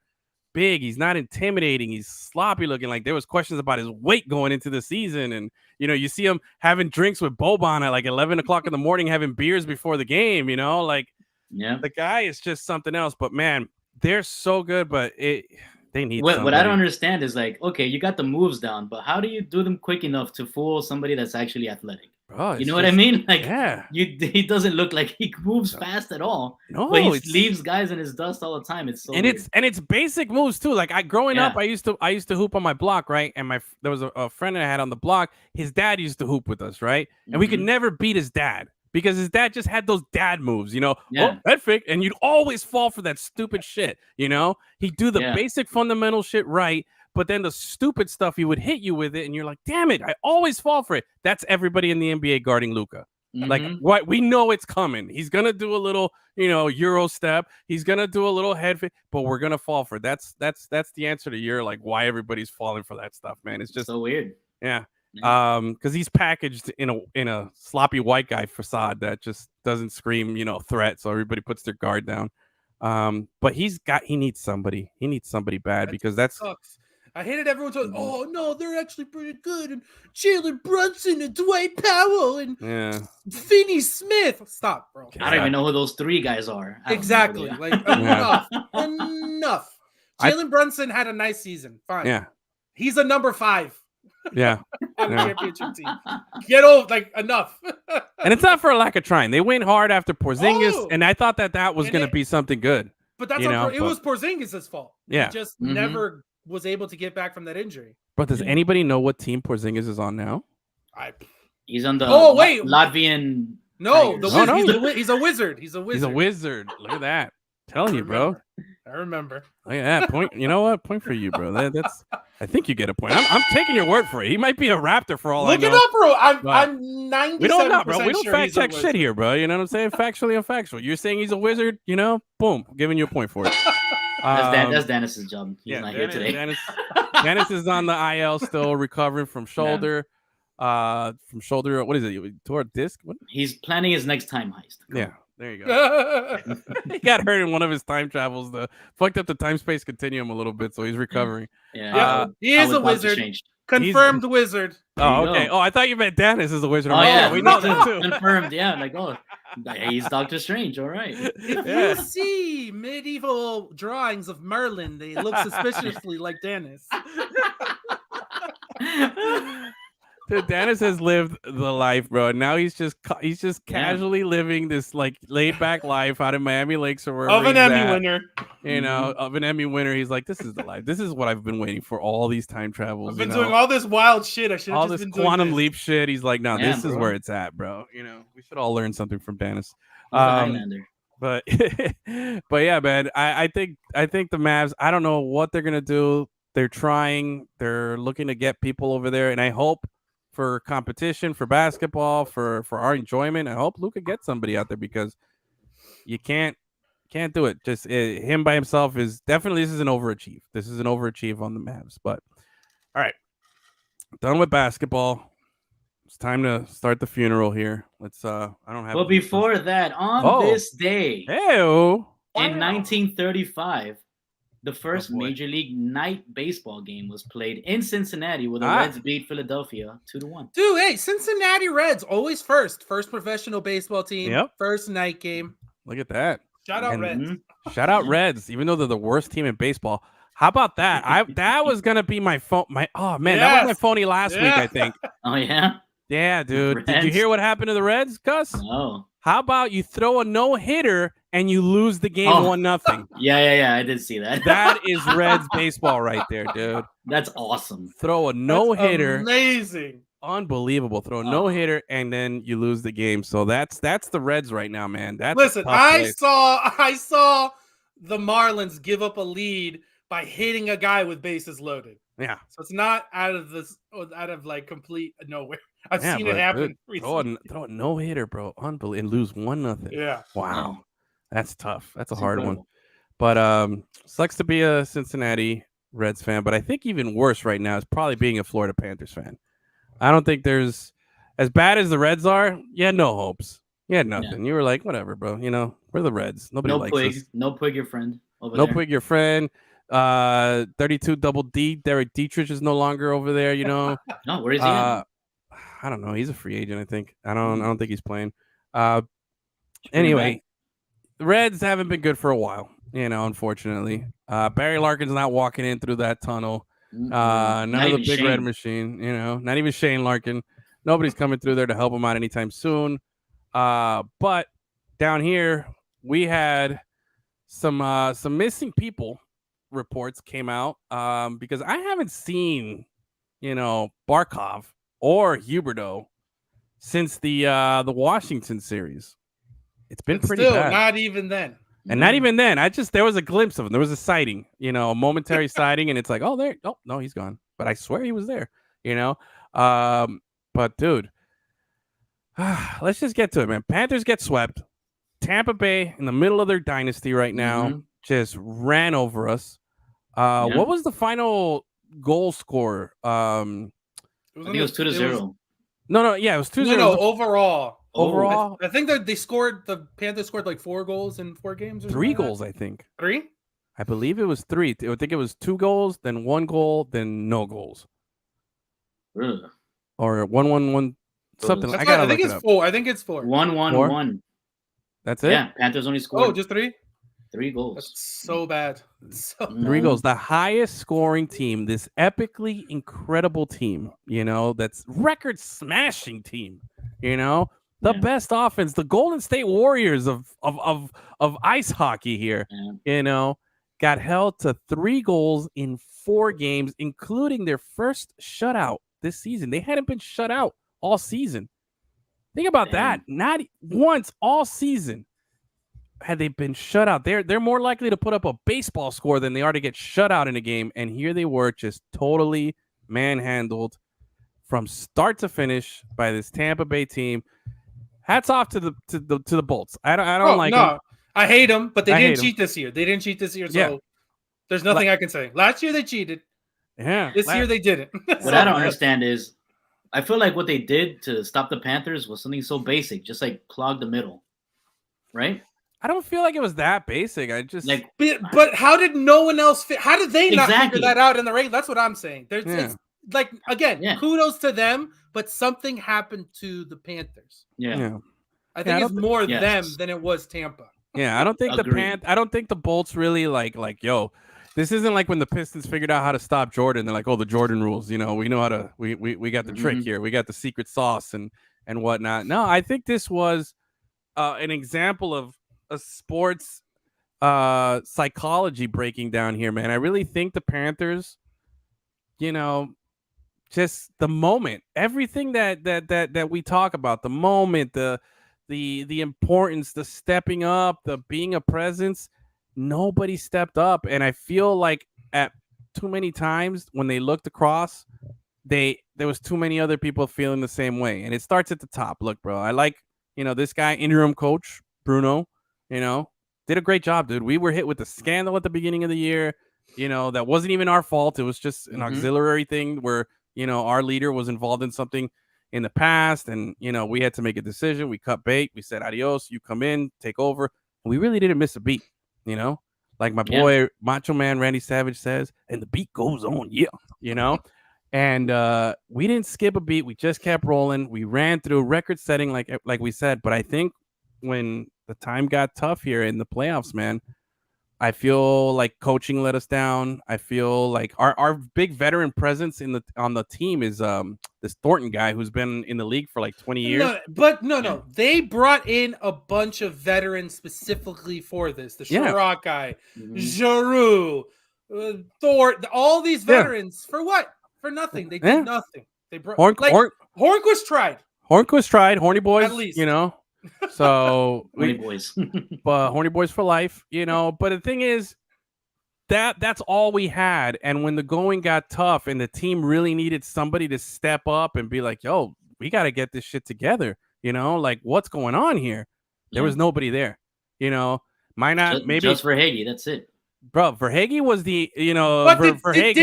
big. He's not intimidating. He's sloppy looking. Like, there was questions about his weight going into the season. And, you see him having drinks with Boban at like 11 o'clock in the morning, having beers before the game, the guy is just something else. But man, they're so good, but they need what I don't understand is, like, okay, you got the moves down, but how do you do them quick enough to fool somebody that's actually athletic? Oh, you know what I mean? Like, yeah, he doesn't look like he moves fast at all. No, but he leaves guys in his dust all the time. It's so weird. It's basic moves too. Like, growing up, I used to hoop on my block, right? And there was a friend that I had on the block. His dad used to hoop with us, right? And we could never beat his dad, because his dad just had those dad moves, Oh, that fake, and you'd always fall for that stupid shit, He'd do the basic fundamental shit right, but then the stupid stuff, he would hit you with it, and you're like, damn it, I always fall for it. That's everybody in the NBA guarding Luka. Like, what, we know it's coming. He's gonna do a little, Euro step. He's gonna do a little head fake, but we're gonna fall for it. That's the answer to your, like, why everybody's falling for that stuff, man. It's just so weird. Yeah. Because he's packaged in a sloppy white guy facade that just doesn't scream, threat. So everybody puts their guard down. But he needs somebody. He needs somebody bad, because that sucks. I hated everyone saying, "Oh no, they're actually pretty good." And Jalen Brunson and Dwight Powell and Finney Smith. Stop, bro. I don't even know who those 3 guys are. Exactly. Like, enough. Jalen Brunson had a nice season. Fine. Yeah. He's a number 5. Yeah. On the championship team. Get over, like, enough. And it's not for a lack of trying. They went hard after Porzingis, and I thought that was going to be something good. But that's it was Porzingis' fault. Yeah. He just never was able to get back from that injury. But does anybody know what team Porzingis is on now? He's on the Latvian. No, he's a wizard. He's a wizard. He's a wizard. Look at that. Telling you, bro. I remember. Oh, yeah, point. You know what? Point for you, bro. That's. I think you get a point. I'm taking your word for it. He might be a Raptor for all I know. Look it up, bro. I'm 97%. We don't know, bro. We don't fact check shit here, bro. You know what I'm saying? Factually and factual. You're saying he's a wizard. You know, boom, giving you a point for it. That's Dennis's job. He's not here today. Dennis is on the IL still, recovering from shoulder. What is it? Tore a disc? What? He's planning his next time heist. Yeah. There you go. He got hurt in one of his time travels. Fucked up the time-space continuum a little bit, so he's recovering. Yeah, he is a wizard. Confirmed wizard. Oh, okay. Oh, I thought you meant Dennis is a wizard. Oh, yeah. We know that too. Confirmed. Yeah, like, he's Doctor Strange. All right. If you see medieval drawings of Merlin, they look suspiciously like Dennis. Dude, Dennis has lived the life, bro. And now he's just casually living this like laid back life out in Miami Lakes or wherever. Of an Emmy winner. You know, of an Emmy winner. He's like, this is the life. This is what I've been waiting for all these time travels. I've been doing all this wild shit. I should have just been doing quantum leap shit. He's like, no, this is where it's at, bro. You know, we should all learn something from Dennis. But yeah, man, I think the Mavs, I don't know what they're gonna do. They're trying. They're looking to get people over there, and I hope for competition, for basketball, for our enjoyment, I hope Luka gets somebody out there because you can't do it. Just him by himself is definitely this is an overachieve. This is an overachieve on the Mavs. But all right, done with basketball. It's time to start the funeral here. Let's I don't have. But before that, on this day, in 1935. The first Major League night baseball game was played in Cincinnati where the Reds beat Philadelphia 2-1. Dude, hey, Cincinnati Reds always first professional baseball team, first night game. Look at that. Shout out Reds. Shout out Reds, even though they're the worst team in baseball. How about that? That was gonna be my phone. That was my phony last week, I think. Oh yeah? Yeah, dude. Reds. Did you hear what happened to the Reds, Gus? No. How about you throw a no-hitter and you lose the game 1-0? Yeah. I did see that. That is Reds baseball right there, dude. That's awesome. Throw a no-hitter. Amazing. Unbelievable. Throw a no-hitter and then you lose the game. So that's the Reds right now, man. Listen, I saw the Marlins give up a lead by hitting a guy with bases loaded. Yeah. So it's not out of like complete nowhere. I've seen it happen recently. Throw a no-hitter, bro. Unbelievable. And lose 1-0. Yeah. Wow. That's tough. That's a hard one. But sucks to be a Cincinnati Reds fan. But I think even worse right now is probably being a Florida Panthers fan. I don't think there's as bad as the Reds are. You had no hopes. You had nothing. Yeah. You were like, whatever, bro. You know, we're the Reds. Nobody likes us. No Pig, your friend. No Pig, your friend. 32 double D. Derek Dietrich is no longer over there. You know. No, where is he? I don't know. He's a free agent, I think. I don't think he's playing. Anyway, the Reds haven't been good for a while, you know, unfortunately. Barry Larkin's not walking in through that tunnel. None of the big Shane. Red machine, you know, not even Shane Larkin. Nobody's coming through there to help him out anytime soon. But down here, we had some missing people reports came out because I haven't seen, you know, Barkov or Huberdeau since the Washington series. It's been pretty bad. Not even then. And not even then. There was a glimpse of him. There was a sighting, you know, a momentary sighting, and it's like, no, he's gone. But I swear he was there, you know. But dude, let's just get to it, man. Panthers get swept. Tampa Bay in the middle of their dynasty right now just ran over us. What was the final goal score? I think it was 2-0. No, it was 2-0. No, overall. Overall, I think that the Panthers scored like 4 goals in 4 games. Or 3 goals, I think. 3? I believe it was 3. I think it was 2 goals, then 1 goal, then no goals. Really? Or 1-1-1 something. I think it's 4. I think it's 4. 1-1-1. That's it? Yeah, Panthers only scored. Just 3? 3 goals. That's so bad. 3 goals. The highest scoring team, this epically incredible team, you know, that's record smashing team, you know, the best offense, the Golden State Warriors of ice hockey here, you know, got held to 3 goals in 4 games, including their first shutout this season. They hadn't been shut out all season. Think about that. Not once all season had they been shut out. They're more likely to put up a baseball score than they are to get shut out in a game. And here they were, just totally manhandled from start to finish by this Tampa Bay team. Hats off to the Bolts. I don't like them. I hate them, but they didn't cheat this year. They didn't cheat this year, so there's nothing I can say. Last year they cheated. Yeah. This year they didn't. What I don't understand is, I feel like what they did to stop the Panthers was something so basic, just like clog the middle, right? I don't feel like it was that basic. I just like, but how did no one else fit? How did they not figure that out in the race? That's what I'm saying. It's like, again, kudos to them, but something happened to the Panthers. Yeah. I think it's more them than it was Tampa. Yeah, I don't think I don't think the Bolts really like yo. This isn't like when the Pistons figured out how to stop Jordan. They're like, oh, the Jordan rules. You know, we know how to. We got the trick here. We got the secret sauce and whatnot. No, I think this was an example of a sports psychology breaking down here, man. I really think the Panthers, you know, just the moment, everything that we talk about, the moment, the importance, the stepping up, the being a presence. Nobody stepped up, and I feel like at too many times when they looked across, there was too many other people feeling the same way. And it starts at the top. Look, bro, I like, you know, this guy, interim coach Bruno, you know, did a great job, dude. We were hit with the scandal at the beginning of the year. You know, that wasn't even our fault. It was just an auxiliary thing where, you know, our leader was involved in something in the past, and, you know, we had to make a decision. We cut bait. We said, adios, you come in, take over. And we really didn't miss a beat. You know, like my boy Macho Man Randy Savage says, and the beat goes on, you know, and we didn't skip a beat. We just kept rolling. We ran through record setting, like we said. But I think when the time got tough here in the playoffs, man, I feel like coaching let us down. I feel like our big veteran presence on the team is this Thornton guy who's been in the league for like 20 years. No. They brought in a bunch of veterans specifically for this. The Sherrock guy, Giroux, Thornton, all these veterans for what? For nothing. They did nothing. They brought Hornquist tried. Hornquist tried. Horny boys, at least. You know. So Horny boys. But Horny boys for life, you know. But the thing is that's all we had. And when the going got tough and the team really needed somebody to step up and be like, yo, we got to get this shit together, you know, like what's going on here? There was nobody there, you know. Maybe just for Hagee, that's it. Bro, Verhaeghe was the, you know, series.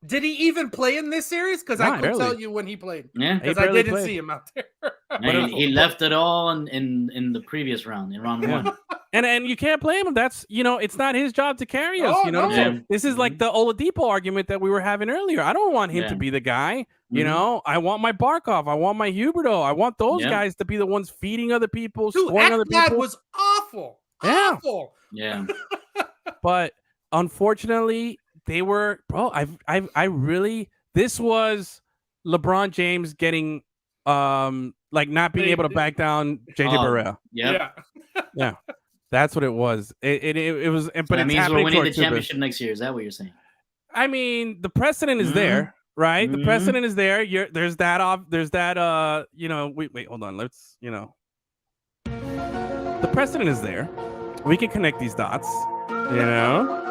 Did he even play in this series? Because I could tell you when he played. Yeah, because I didn't see him out there. He left it all in the previous round, in round one. And you can't blame him. That's, you know, it's not his job to carry us. You know what I'm saying? This is like the Oladipo argument that we were having earlier. I don't want him to be the guy. You know, I want my Barkov. I want my Huberto. I want those guys to be the ones feeding other people, scoring other people. That was awful. Yeah. Awful. Yeah. But unfortunately, they were, bro, I really, this was LeBron James getting like not being able to back down JJ Barea. Yeah. That's what it was. It was, but that means we're winning the championship next year. Is that what you're saying? I mean, the precedent is there, right? The precedent is there. There's that you know, wait, hold on. Let's, you know, the precedent is there. We can connect these dots, you know.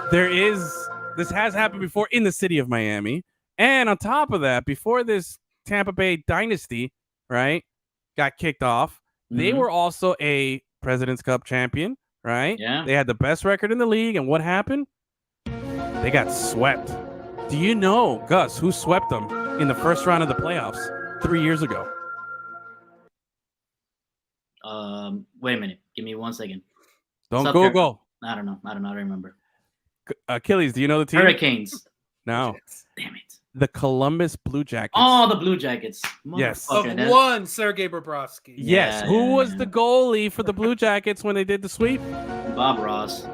This has happened before in the city of Miami. And on top of that, before this Tampa Bay dynasty, right, got kicked off, they were also a President's Cup champion, right? Yeah. They had the best record in the league. And what happened? They got swept. Do you know, Gus, who swept them in the first round of the playoffs 3 years ago? Wait a minute. Give me 1 second. Don't Google. I don't know. I don't remember. Achilles, do you know the team? Hurricanes. No. Damn it. The Columbus Blue Jackets. Oh, the Blue Jackets. Yes. Of one Sergei Bobrovsky. Yes. Who was the goalie for the Blue Jackets when they did the sweep? Bob Ross.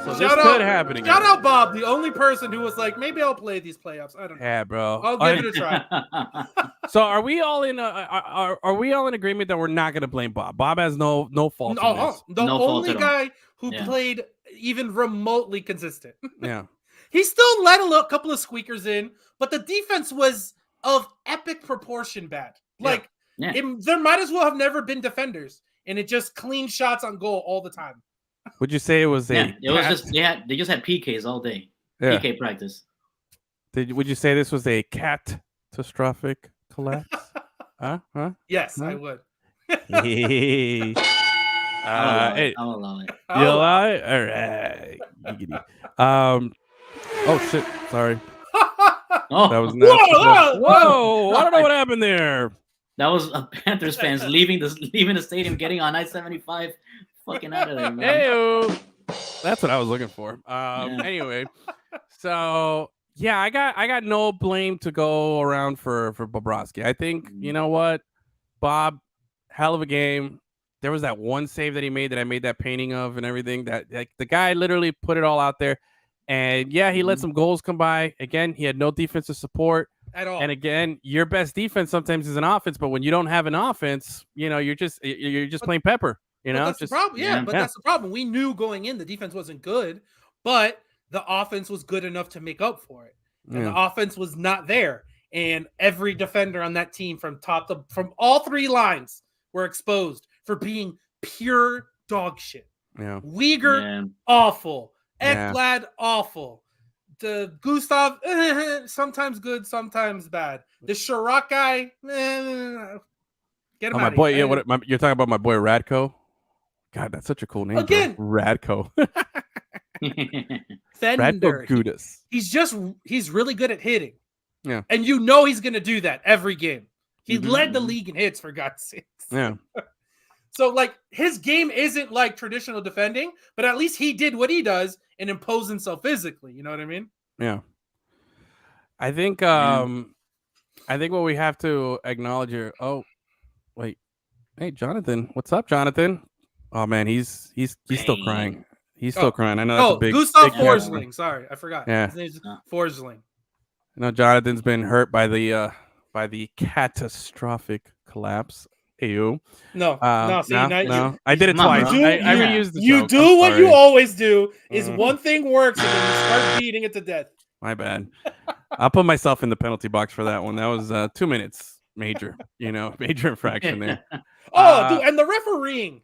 So this could happen again. Shout out Bob, the only person who was like, maybe I'll play these playoffs. I don't know. Yeah, bro. I'll give it a try. So are we all in? Are we all in agreement that we're not going to blame Bob? Bob has no fault. The only guy who played even remotely consistent. Yeah. He still let a couple of squeakers in, but the defense was of epic proportion bad. Like, there might as well have never been defenders, and it just clean shots on goal all the time. Would you say it was it was just they just had PKs all day. Yeah. PK practice. Would you say this was a catastrophic collapse? Huh? Yes, I would. Hey. I'll allow it. You allow it? All right. Oh shit! Sorry. That was not. Whoa! I don't know what happened there. That was Panthers fans leaving the stadium, getting on I-75, fucking out of there. Hey, that's what I was looking for. Anyway, so yeah, I got no blame to go around for Bobrovsky. I think you know what, Bob, hell of a game. There was that one save that he made that I made that painting of and everything. That the guy literally put it all out there. And yeah, he let some goals come by. Again, he had no defensive support at all. And again, your best defense sometimes is an offense, but when you don't have an offense, you're just playing pepper. That's the problem. That's the problem. We knew going in the defense wasn't good, but the offense was good enough to make up for it. And the offense was not there. And every defender on that team from all three lines were exposed for being pure dog shit. Yeah. Uyghur, awful. Ekblad, awful. The Gustav, sometimes good, sometimes bad. The Chirac guy, get him out my of boy, here. yeah, you're talking about my boy Radko? God, that's such a cool name. Again, bro. Radko. Fender. Radko Gudas. He's really good at hitting. Yeah. And he's going to do that every game. He led the league in hits, for God's sakes. Yeah. So, his game isn't like traditional defending, but at least he did what he does and impose himself physically. You know what I mean? Yeah. I think what we have to acknowledge here. Oh, wait. Hey, Jonathan. What's up, Jonathan? Oh man, he's still crying. He's still crying. I know that's a big Gustav Forsling. Sorry, I forgot. Yeah. His name's Forsling. I know Jonathan's been hurt by the catastrophic collapse. Ew. No. I did it twice. I reused the You joke. do what you always do. Is one thing works and then you start beating it to death. My bad. I'll put myself in the penalty box for that one. That was 2 minutes. Major infraction there. Dude, and the refereeing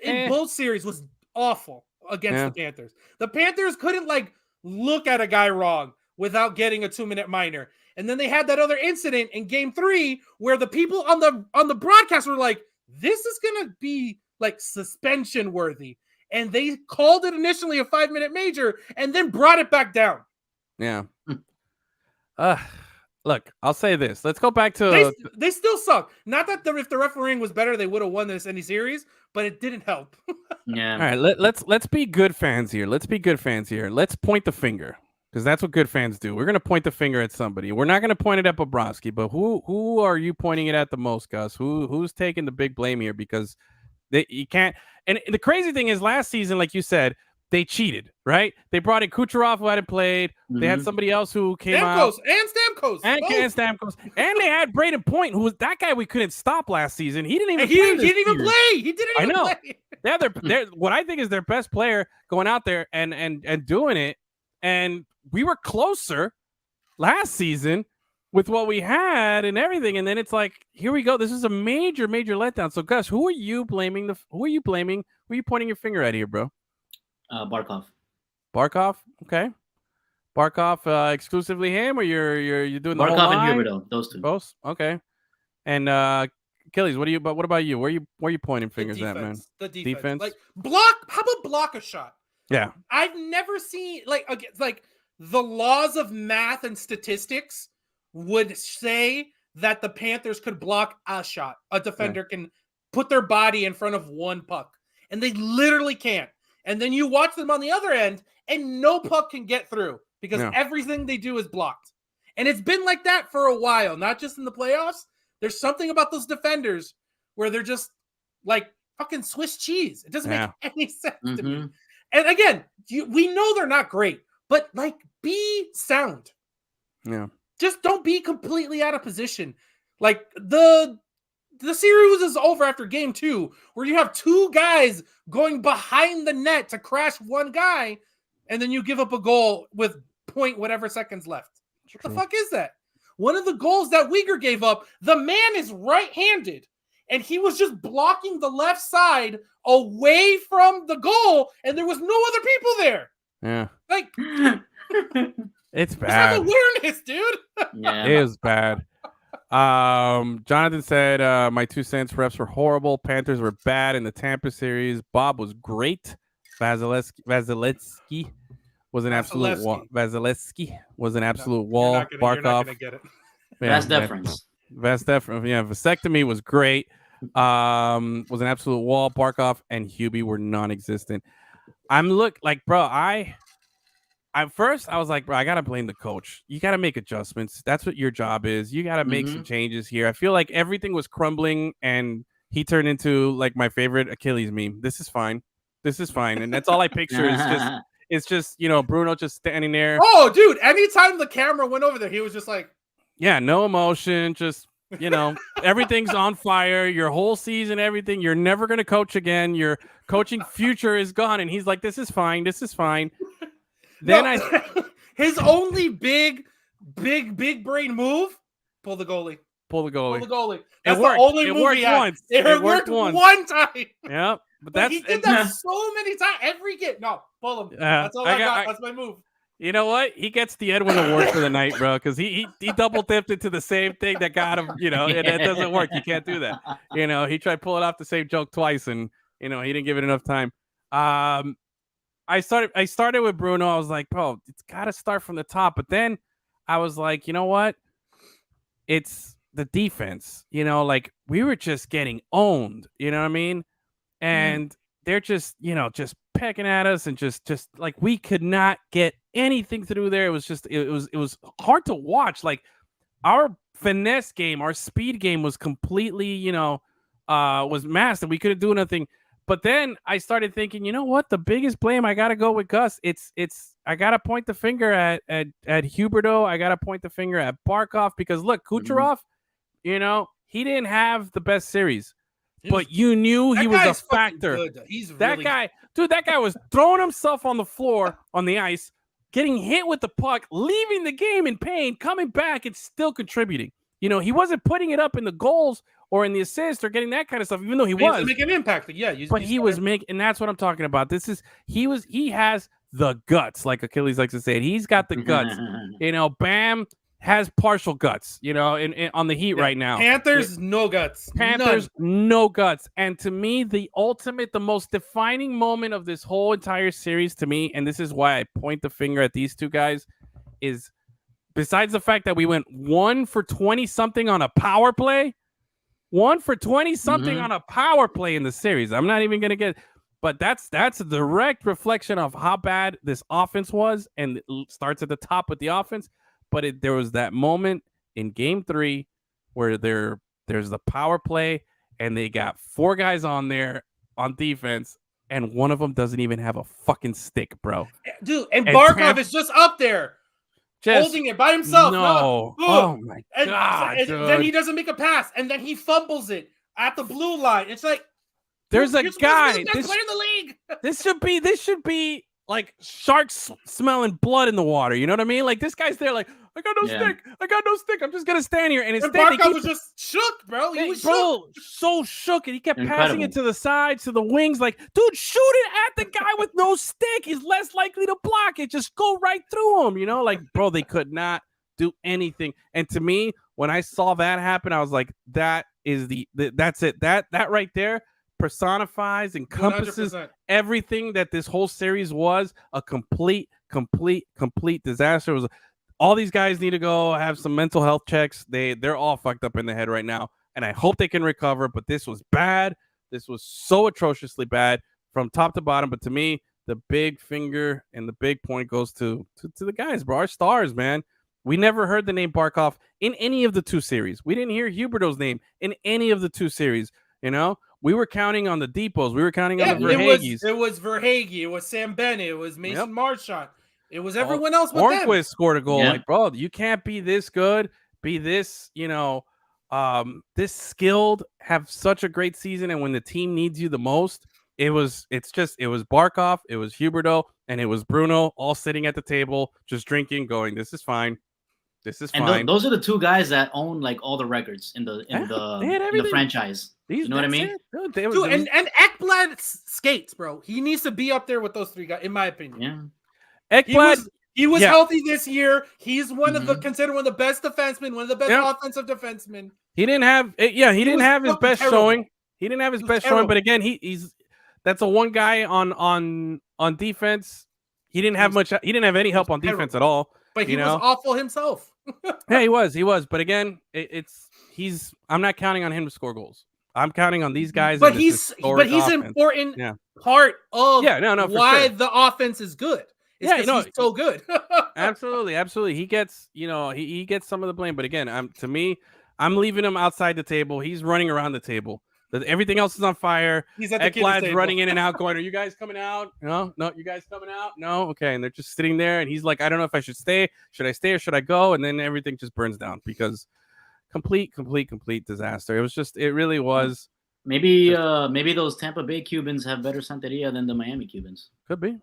in both series was awful against the Panthers. The Panthers couldn't look at a guy wrong without getting a 2-minute minor. And then they had that other incident in game 3 where the people on the broadcast were like, this is going to be suspension worthy. And they called it initially a 5-minute major and then brought it back down. Yeah. Look, I'll say this. Let's go back to... They still suck. Not that if the refereeing was better, they would have won any series, but it didn't help. Yeah. All right, let's be good fans here. Let's point the finger. Because that's what good fans do. We're going to point the finger at somebody. We're not going to point it at Bobrovsky, but who are you pointing it at the most, Gus? Who's taking the big blame here? Because you can't. And the crazy thing is, last season, like you said, they cheated, right? They brought in Kucherov, who hadn't played. They had somebody else who came out. Stamkos. And Stamkos. And they had Braden Point, who was that guy we couldn't stop last season. He didn't even play. He didn't even play. They're what I think is their best player going out there and doing it. And we were closer last season with what we had and everything. And then it's like, here we go. This is a major, major letdown. So, Gus, who are you blaming? Who are you pointing your finger at here, bro? Barkov. Barkov? Okay. Barkov exclusively him, or you're doing the Barkov whole line? and Huberdeau, those two. Both? Okay. And Achilles, what about you? Where are you pointing fingers at, man? The defense. Block. How about block a shot? Yeah. I've never seen the laws of math and statistics would say that the Panthers could block a shot. A defender can put their body in front of one puck, and they literally can't. And then you watch them on the other end, and no puck can get through because everything they do is blocked. And it's been like that for a while, not just in the playoffs. There's something about those defenders where they're just like fucking Swiss cheese. It doesn't make any sense to me. And again, we know they're not great, but be sound. Yeah. Just don't be completely out of position. The series is over after game 2, where you have 2 guys going behind the net to crash one guy. and then you give up a goal with point whatever seconds left. What the fuck is that? One of the goals that Uyghur gave up, the man is right-handed, and he was just blocking the left side away from the goal, and there was no other people there. Yeah. Like, it's bad. It's awareness, dude. Yeah. It is bad. Jonathan said, my 2 cents refs were horrible. Panthers were bad in the Tampa series. Bob was great. Vasilevsky was an absolute wall. Vasilevsky was an absolute wall. You're not gonna get it. Vast deference. Vast deference. Yeah, vasectomy was great. Was an absolute wall. Barkov and Hubie were non-existent. At first, I was like, bro, I got to blame the coach. You got to make adjustments. That's what your job is. You got to make some changes here. I feel like everything was crumbling, and he turned into like my favorite Achilles meme. This is fine. And that's all I picture it's just, Bruno just standing there. Oh, dude, anytime the camera went over there, he was just like. Yeah, no emotion. Just, everything's on fire. Your whole season, everything. You're never going to coach again. Your coaching future is gone. And he's like, this is fine. Then his only big brain move, pull the goalie. That's the only move he had. Once. It worked one time. Yeah, but he did that so many times. Every game. No, pull him. That's all I got. That's my move. You know what? He gets the Edwin Award for the night, bro, because he double dipped into the same thing that got him. And it doesn't work. You can't do that. He tried pulling off the same joke twice, and he didn't give it enough time. I started with Bruno. I was like, bro, it's got to start from the top. But then I was like, you know what? It's the defense. Like we were just getting owned. You know what I mean? And they're just pecking at us, and just like we could not get anything through there. It was hard to watch. Like our finesse game, our speed game was completely, was masked, and we couldn't do nothing. But then I started thinking, you know what? The biggest blame, I got to go with Gus. I got to point the finger at Huberdeau. I got to point the finger at Barkov, because look, Kucherov, he didn't have the best series, but you knew he was a factor. That guy was throwing himself on the floor, on the ice, getting hit with the puck, leaving the game in pain, coming back and still contributing. He wasn't putting it up in the goals or in the assist or getting that kind of stuff, even though he was making an impact. Yeah, but he was making, and that's what I'm talking about. He has the guts, like Achilles likes to say. He's got the guts. Bam has partial guts. On the Heat right now. Panthers no guts. No guts. And to me, the most defining moment of this whole entire series, to me, and this is why I point the finger at these two guys, is besides the fact that we went 1 for 20 something on a power play. 1 for 20 something on a power play in the series. I'm not even gonna get, but that's a direct reflection of how bad this offense was, and it starts at the top with the offense. But there was that moment in Game 3 where there's the power play, and they got 4 guys on there on defense, and one of them doesn't even have a fucking stick, bro. Dude, and Barkov is just up there. Holding it by himself. No. Oh my god. And then he doesn't make a pass, and then he fumbles it at the blue line. It's like there's a guy. This player in the league. This should be like sharks smelling blood in the water. You know what I mean? Like this guy's there, like I got no stick. I'm just gonna stand here. And Barkov was just shook, bro. He was shook. So shook, and he kept passing it to the sides, to the wings. Like, dude, shoot it at the guy with no stick. He's less likely to block it. Just go right through him. Like, bro, they could not do anything. And to me, when I saw that happen, I was like, that's it. That right there personifies, encompasses 100%. Everything that this whole series was. A complete disaster. It was. All these guys need to go have some mental health checks. They're all fucked up in the head right now, and I hope they can recover. But this was bad. This was so atrociously bad from top to bottom. But to me, the big finger and the big point goes to the guys, bro. Our stars, man. We never heard the name Barkov in any of the 2 series. We didn't hear Huberdeau's name in any of the 2 series. We were counting on the Deepos. We were counting on the Verhaeghes. It was Verhaeghe. It was Sam Bennett. It was Mason Marchand. It was everyone else but them. Hornquist scored a goal. Yeah. Like, bro, you can't be this good, be this, this skilled, have such a great season, and when the team needs you the most, it was Barkov, it was Huberdeau, and it was Bruno all sitting at the table, just drinking, going, "This is fine. This is fine." And those are the two guys that own like all the records in the franchise. You know what I mean? Dude, and Ekblad skates, bro. He needs to be up there with those three guys, in my opinion. Yeah. Ekblad, he was healthy this year. He's considered one of the best defensemen, one of the best offensive defensemen. He didn't have he didn't have his best showing. He didn't have his best showing, but again, that's a one guy on defense. He didn't have much. He didn't have any help on defense at all. But he was awful himself. Yeah, he was. But again, I'm not counting on him to score goals. I'm counting on these guys. But he's an important part of why the offense is good. He's so good. Absolutely. He gets he gets some of the blame. But again, I'm leaving him outside the table. He's running around the table. Everything else is on fire. He's at the Ekblad's running in and out, going, "Are you guys coming out? No, you guys coming out? No, okay." And they're just sitting there, and he's like, "I don't know if I should stay. Should I stay or should I go?" And then everything just burns down because complete disaster. It really was. Maybe those Tampa Bay Cubans have better Santeria than the Miami Cubans. Could be.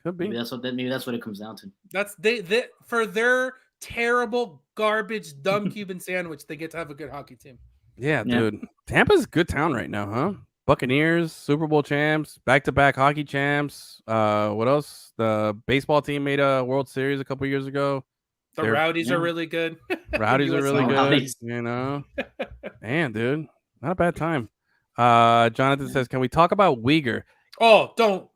Maybe that's what it comes down to. That's they for their terrible, garbage, dumb Cuban sandwich, they get to have a good hockey team. Yeah, dude. Tampa's a good town right now, huh? Buccaneers, Super Bowl champs, back-to-back hockey champs. What else? The baseball team made a World Series a couple years ago. The Rowdies are really good. Rowdies are really good. You know, man, dude, not a bad time. Jonathan says, "Can we talk about Uyghur?" Oh, don't.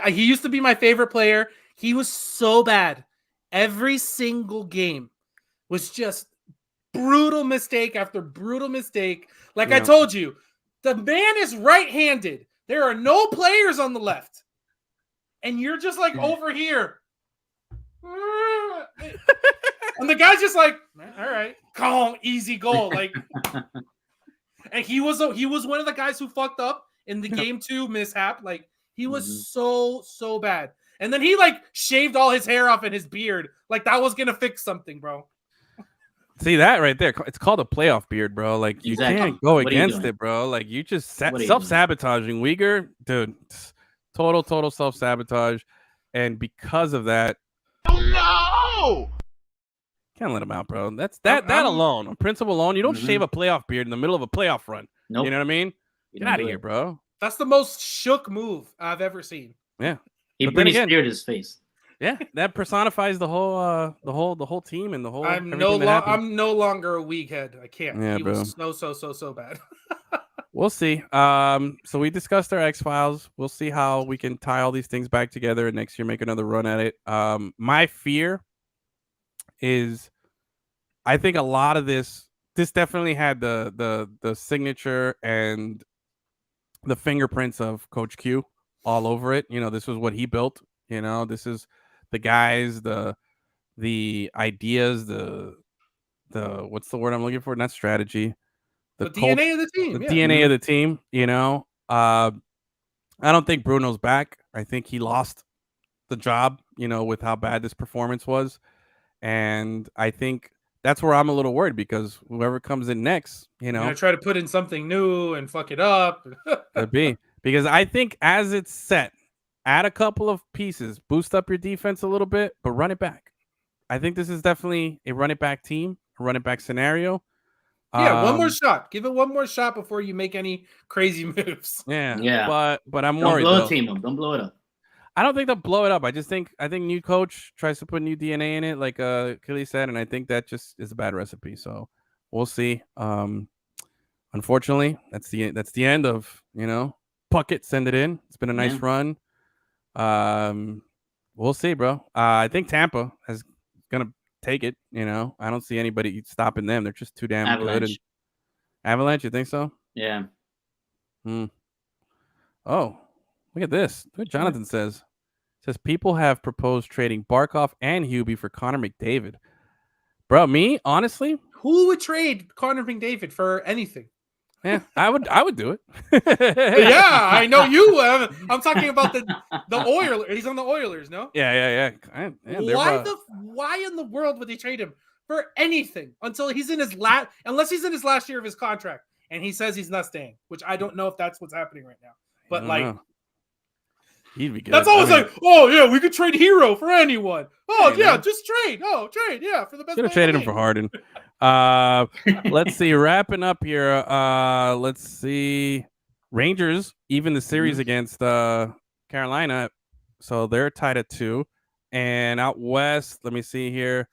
He used to be my favorite player. He was so bad. Every single game was just brutal mistake after brutal mistake. Like I told you, the man is right-handed. There are no players on the left. And you're just like over here. And the guy's just like, all right, calm, easy goal. Like, and he was one of the guys who fucked up in the game 2 mishap. Like, he was so bad. And then he like shaved all his hair off and his beard. Like that was gonna fix something, bro. See that right there? It's called a playoff beard, bro. Like you can't go against it, bro. Like you just self-sabotaging. Uyghur, dude, total self-sabotage. And because of that, oh no! Can't let him out, bro. That's that alone, on principle alone. You don't shave a playoff beard in the middle of a playoff run. Nope. You know what I mean? Get out of here, bro. That's the most shook move I've ever seen. Yeah. He pretty scared his face. Yeah, that personifies the whole team and the whole. I'm no longer a weak head. I can't. Yeah, he bro. was so bad. We'll see. So we discussed our X-Files. We'll see how we can tie all these things back together and next year make another run at it. My fear is, I think a lot of this definitely had the signature and the fingerprints of Coach Q all over it. You know, this was what he built. You know, this is the guys, the ideas, the what's the word I'm looking for? Not strategy. The DNA of the team. The DNA of the team, you know. I don't think Bruno's back. I think he lost the job, you know, with how bad this performance was. And I think that's where I'm a little worried because whoever comes in next, you know. Try to put in something new and fuck it up. Could be. Because I think as it's set, add a couple of pieces, boost up your defense a little bit, but run it back. I think this is definitely a run it back team, a run it back scenario. Yeah, one more shot. Give it one more shot before you make any crazy moves. Yeah. But I'm Don't worried. Don't blow it up. I don't think they'll blow it up. I think new coach tries to put new DNA in it, like Kelly said, and I think that just is a bad recipe. So we'll see. Unfortunately, that's the end of, you know, Puckett, send it in. It's been a nice run. We'll see, bro. I think Tampa is gonna take it. You know, I don't see anybody stopping them. They're just too damn good. And Avalanche, you think so? Yeah. Oh, look at this. What Jonathan says. Says people have proposed trading Barkov and Hubie for Connor McDavid. Bro, me honestly, who would trade Connor McDavid for anything? Yeah, I would do it. Yeah, I know you. I'm talking about the Oilers. He's on the Oilers, no? Yeah. Why in the world would they trade him for anything until he's in his unless he's in his last year of his contract and he says he's not staying, which I don't know if that's what's happening right now. But like, He'd be good. That's always like, oh yeah, we could trade Hero for anyone. Oh yeah, just trade. Oh, trade. Yeah, for the best. Should have traded him for Harden. Let's see. Wrapping up here. Let's see. Rangers even the series against Carolina, so they're tied at 2. And out west, let me see here.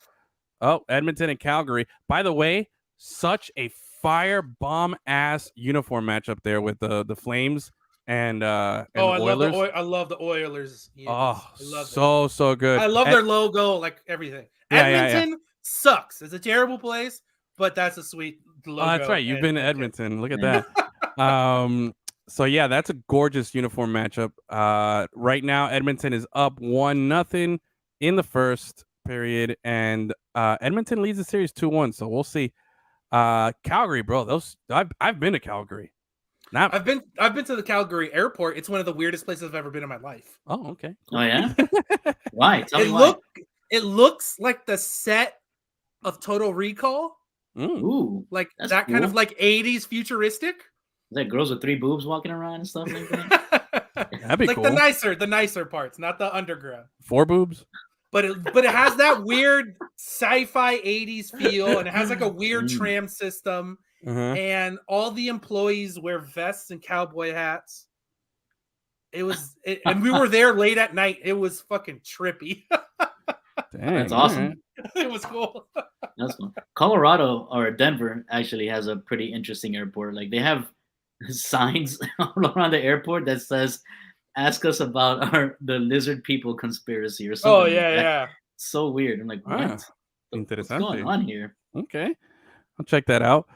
Oh, Edmonton and Calgary. By the way, such a firebomb ass uniform matchup there with the Flames and the Oilers. I love the Oilers. Yes. So good. I love their logo, like everything. Edmonton sucks. It's a terrible place, but that's a sweet logo. Oh, that's right. You've been to Edmonton. Look at that. So yeah, that's a gorgeous uniform matchup. Right now, Edmonton is up 1-0 in the first period, and Edmonton leads the series 2-1. So we'll see. Calgary, bro. I've been to Calgary. I've been to the Calgary airport. It's one of the weirdest places I've ever been in my life. Oh, okay. Oh yeah. Why? Tell me why. It looks like the set of Total Recall. Ooh, like that cool. Kind of like 80s futuristic. Is that girls with 3 boobs walking around and stuff like that? That'd be like cool. the nicer parts, not the underground. 4 boobs. But it has that weird sci-fi 80s feel, and it has like a weird tram system, and all the employees wear vests and cowboy hats. And we were there late at night. It was fucking trippy. Dang, that's awesome. It was cool. That's cool. Colorado or Denver actually has a pretty interesting airport. Like they have signs all around the airport that says, "Ask us about the lizard people conspiracy" or something. Oh yeah, like yeah. So weird. I'm like, what? What's going on here? Okay, I'll check that out.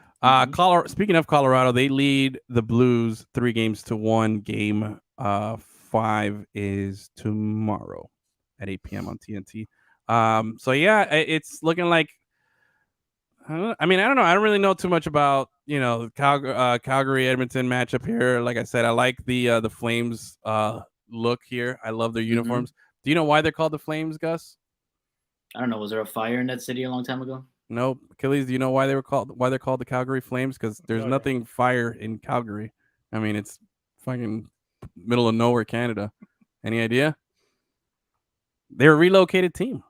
Speaking of Colorado, they lead the Blues 3-1. Game 5 is tomorrow at 8 p.m. on TNT. So yeah, it's looking like. I mean, I don't know. I don't really know too much about the Calgary Edmonton matchup here. Like I said, I like the Flames look here. I love their uniforms. Do you know why they're called the Flames, Gus? I don't know. Was there a fire in that city a long time ago? No, Achilles. Do you know why they're called the Calgary Flames? Because there's nothing fire in Calgary. I mean, it's fucking middle of nowhere, Canada. Any idea? They're a relocated team.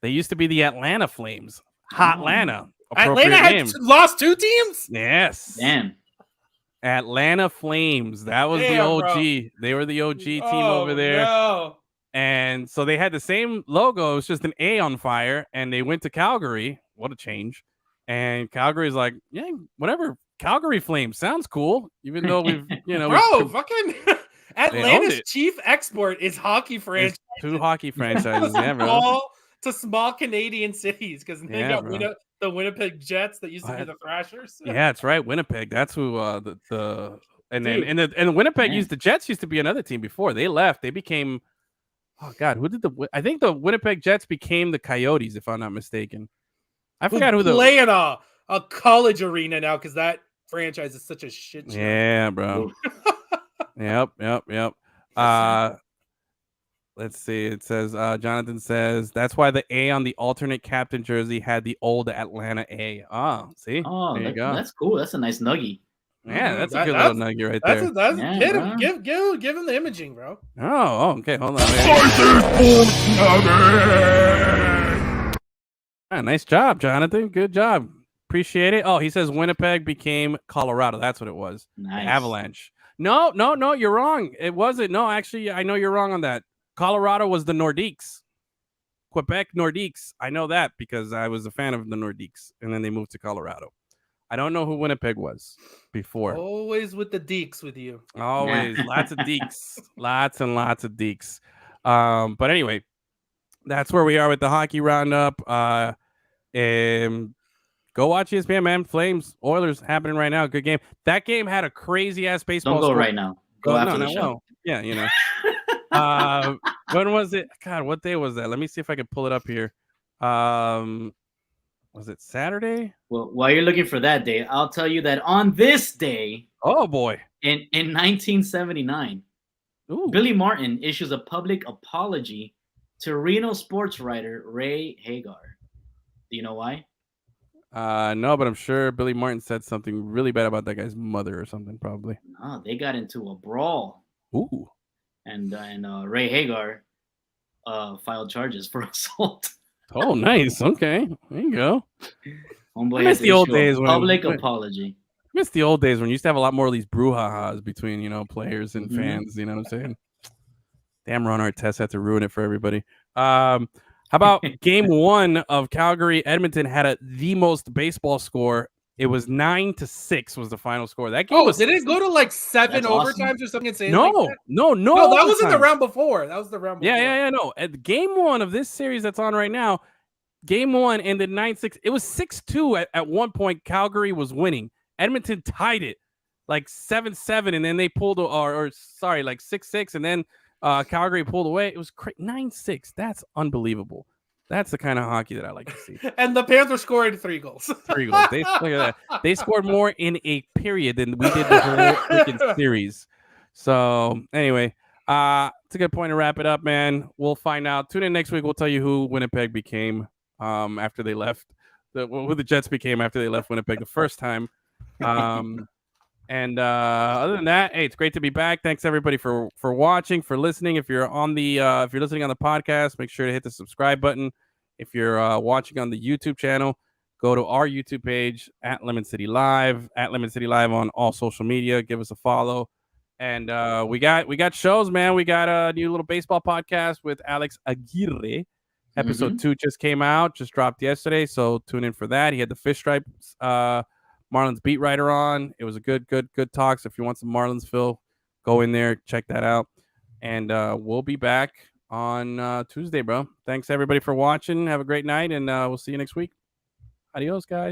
They used to be the Atlanta Flames. Hotlanta. Atlanta had lost 2 teams? Yes. Damn. Atlanta Flames. That was the OG. Bro. They were the OG team over there. No. And so they had the same logo. It was just an A on fire. And they went to Calgary. What a change. And Calgary's like, yeah, whatever. Calgary Flames. Sounds cool. Even though we've, fucking Atlanta's chief export is hockey franchise. 2 hockey franchises. Yeah, bro. To small Canadian cities because they got the Winnipeg Jets that used to be the Thrashers. Yeah, that's right. Winnipeg. That's who the Winnipeg Jets used to be another team before. They left. They became I think the Winnipeg Jets became the Coyotes, if I'm not mistaken. I forgot who play in a college arena now because that franchise is such a shit show. Yeah, bro. Yep. Let's see. It says, Jonathan says, that's why the A on the alternate captain jersey had the old Atlanta A. Oh, see? Oh, there you go. That's cool. That's a nice nuggie. Yeah, that's a good little nuggie right there. Give him the imaging, bro. Oh, okay. Hold on. Nice job, Jonathan. Good job. Appreciate it. Oh, he says Winnipeg became Colorado. That's what it was. Nice. Avalanche. No, you're wrong. It wasn't. No, actually, I know you're wrong on that. Colorado was the Nordiques. Quebec Nordiques. I know that because I was a fan of the Nordiques, and then they moved to Colorado. I don't know who Winnipeg was before. Always with the Deeks with you. Always. Lots of Deeks. Lots and lots of Deeks. But anyway, that's where we are with the hockey roundup. Go watch ESPN, man. Flames, Oilers happening right now. Good game. That game had a crazy-ass baseball Don't go score. Right now. Go after the show. Well, yeah, when was it? God, what day was that? Let me see if I can pull it up here. Was it Saturday? Well, while you're looking for that day, I'll tell you that on this day, oh boy, in 1979, Billy Martin issues a public apology to Reno sports writer Ray Hagar. Do you know why? No, but I'm sure Billy Martin said something really bad about that guy's mother or something, probably. No, they got into a brawl. Ooh. and Ray Hagar filed charges for assault. Oh, nice. Okay, there you go. Homeboy I miss the old days when public apology. I miss the old days when you used to have a lot more of these brouhahas between players and fans. You know what I'm saying? Damn, Ron Artest had to ruin it for everybody. How about game 1 of Calgary Edmonton had the most baseball score. It was 9-6 was the final score. That game did it go to like 7 overtimes or something insane? No, like that? No, that was in the round before. That was the round before. Yeah. No, at game 1 of this series that's on right now, game 1 ended 9-6. It was 6-2 at one point. Calgary was winning. Edmonton tied it like 7-7, and then they pulled, like 6-6, and then Calgary pulled away. It was 9-6. That's unbelievable. That's the kind of hockey that I like to see. And the Panthers scored 3 goals. 3 goals. Look at that. They scored more in a period than we did the whole freaking series. So anyway, it's a good point to wrap it up, man. We'll find out. Tune in next week. We'll tell you who Winnipeg became after they left. Who the Jets became after they left Winnipeg the first time. And other than that, hey, it's great to be back. Thanks everybody for watching, for listening. If you're on the if you're listening on the podcast, make sure to hit the subscribe button. If you're watching on the YouTube channel, go to our YouTube page at LemonCityLive, at LemonCityLive on all social media. Give us a follow. And we got shows, man. We got a new little baseball podcast with Alex Aguirre. Episode 2 just came out, just dropped yesterday. So tune in for that. He had the Fish Stripes Marlins beat writer on. It was a good talk. So if you want some Marlinsville, go in there, check that out. And we'll be back on Tuesday, bro. Thanks everybody for watching. Have a great night, and we'll see you next week. Adios, guys.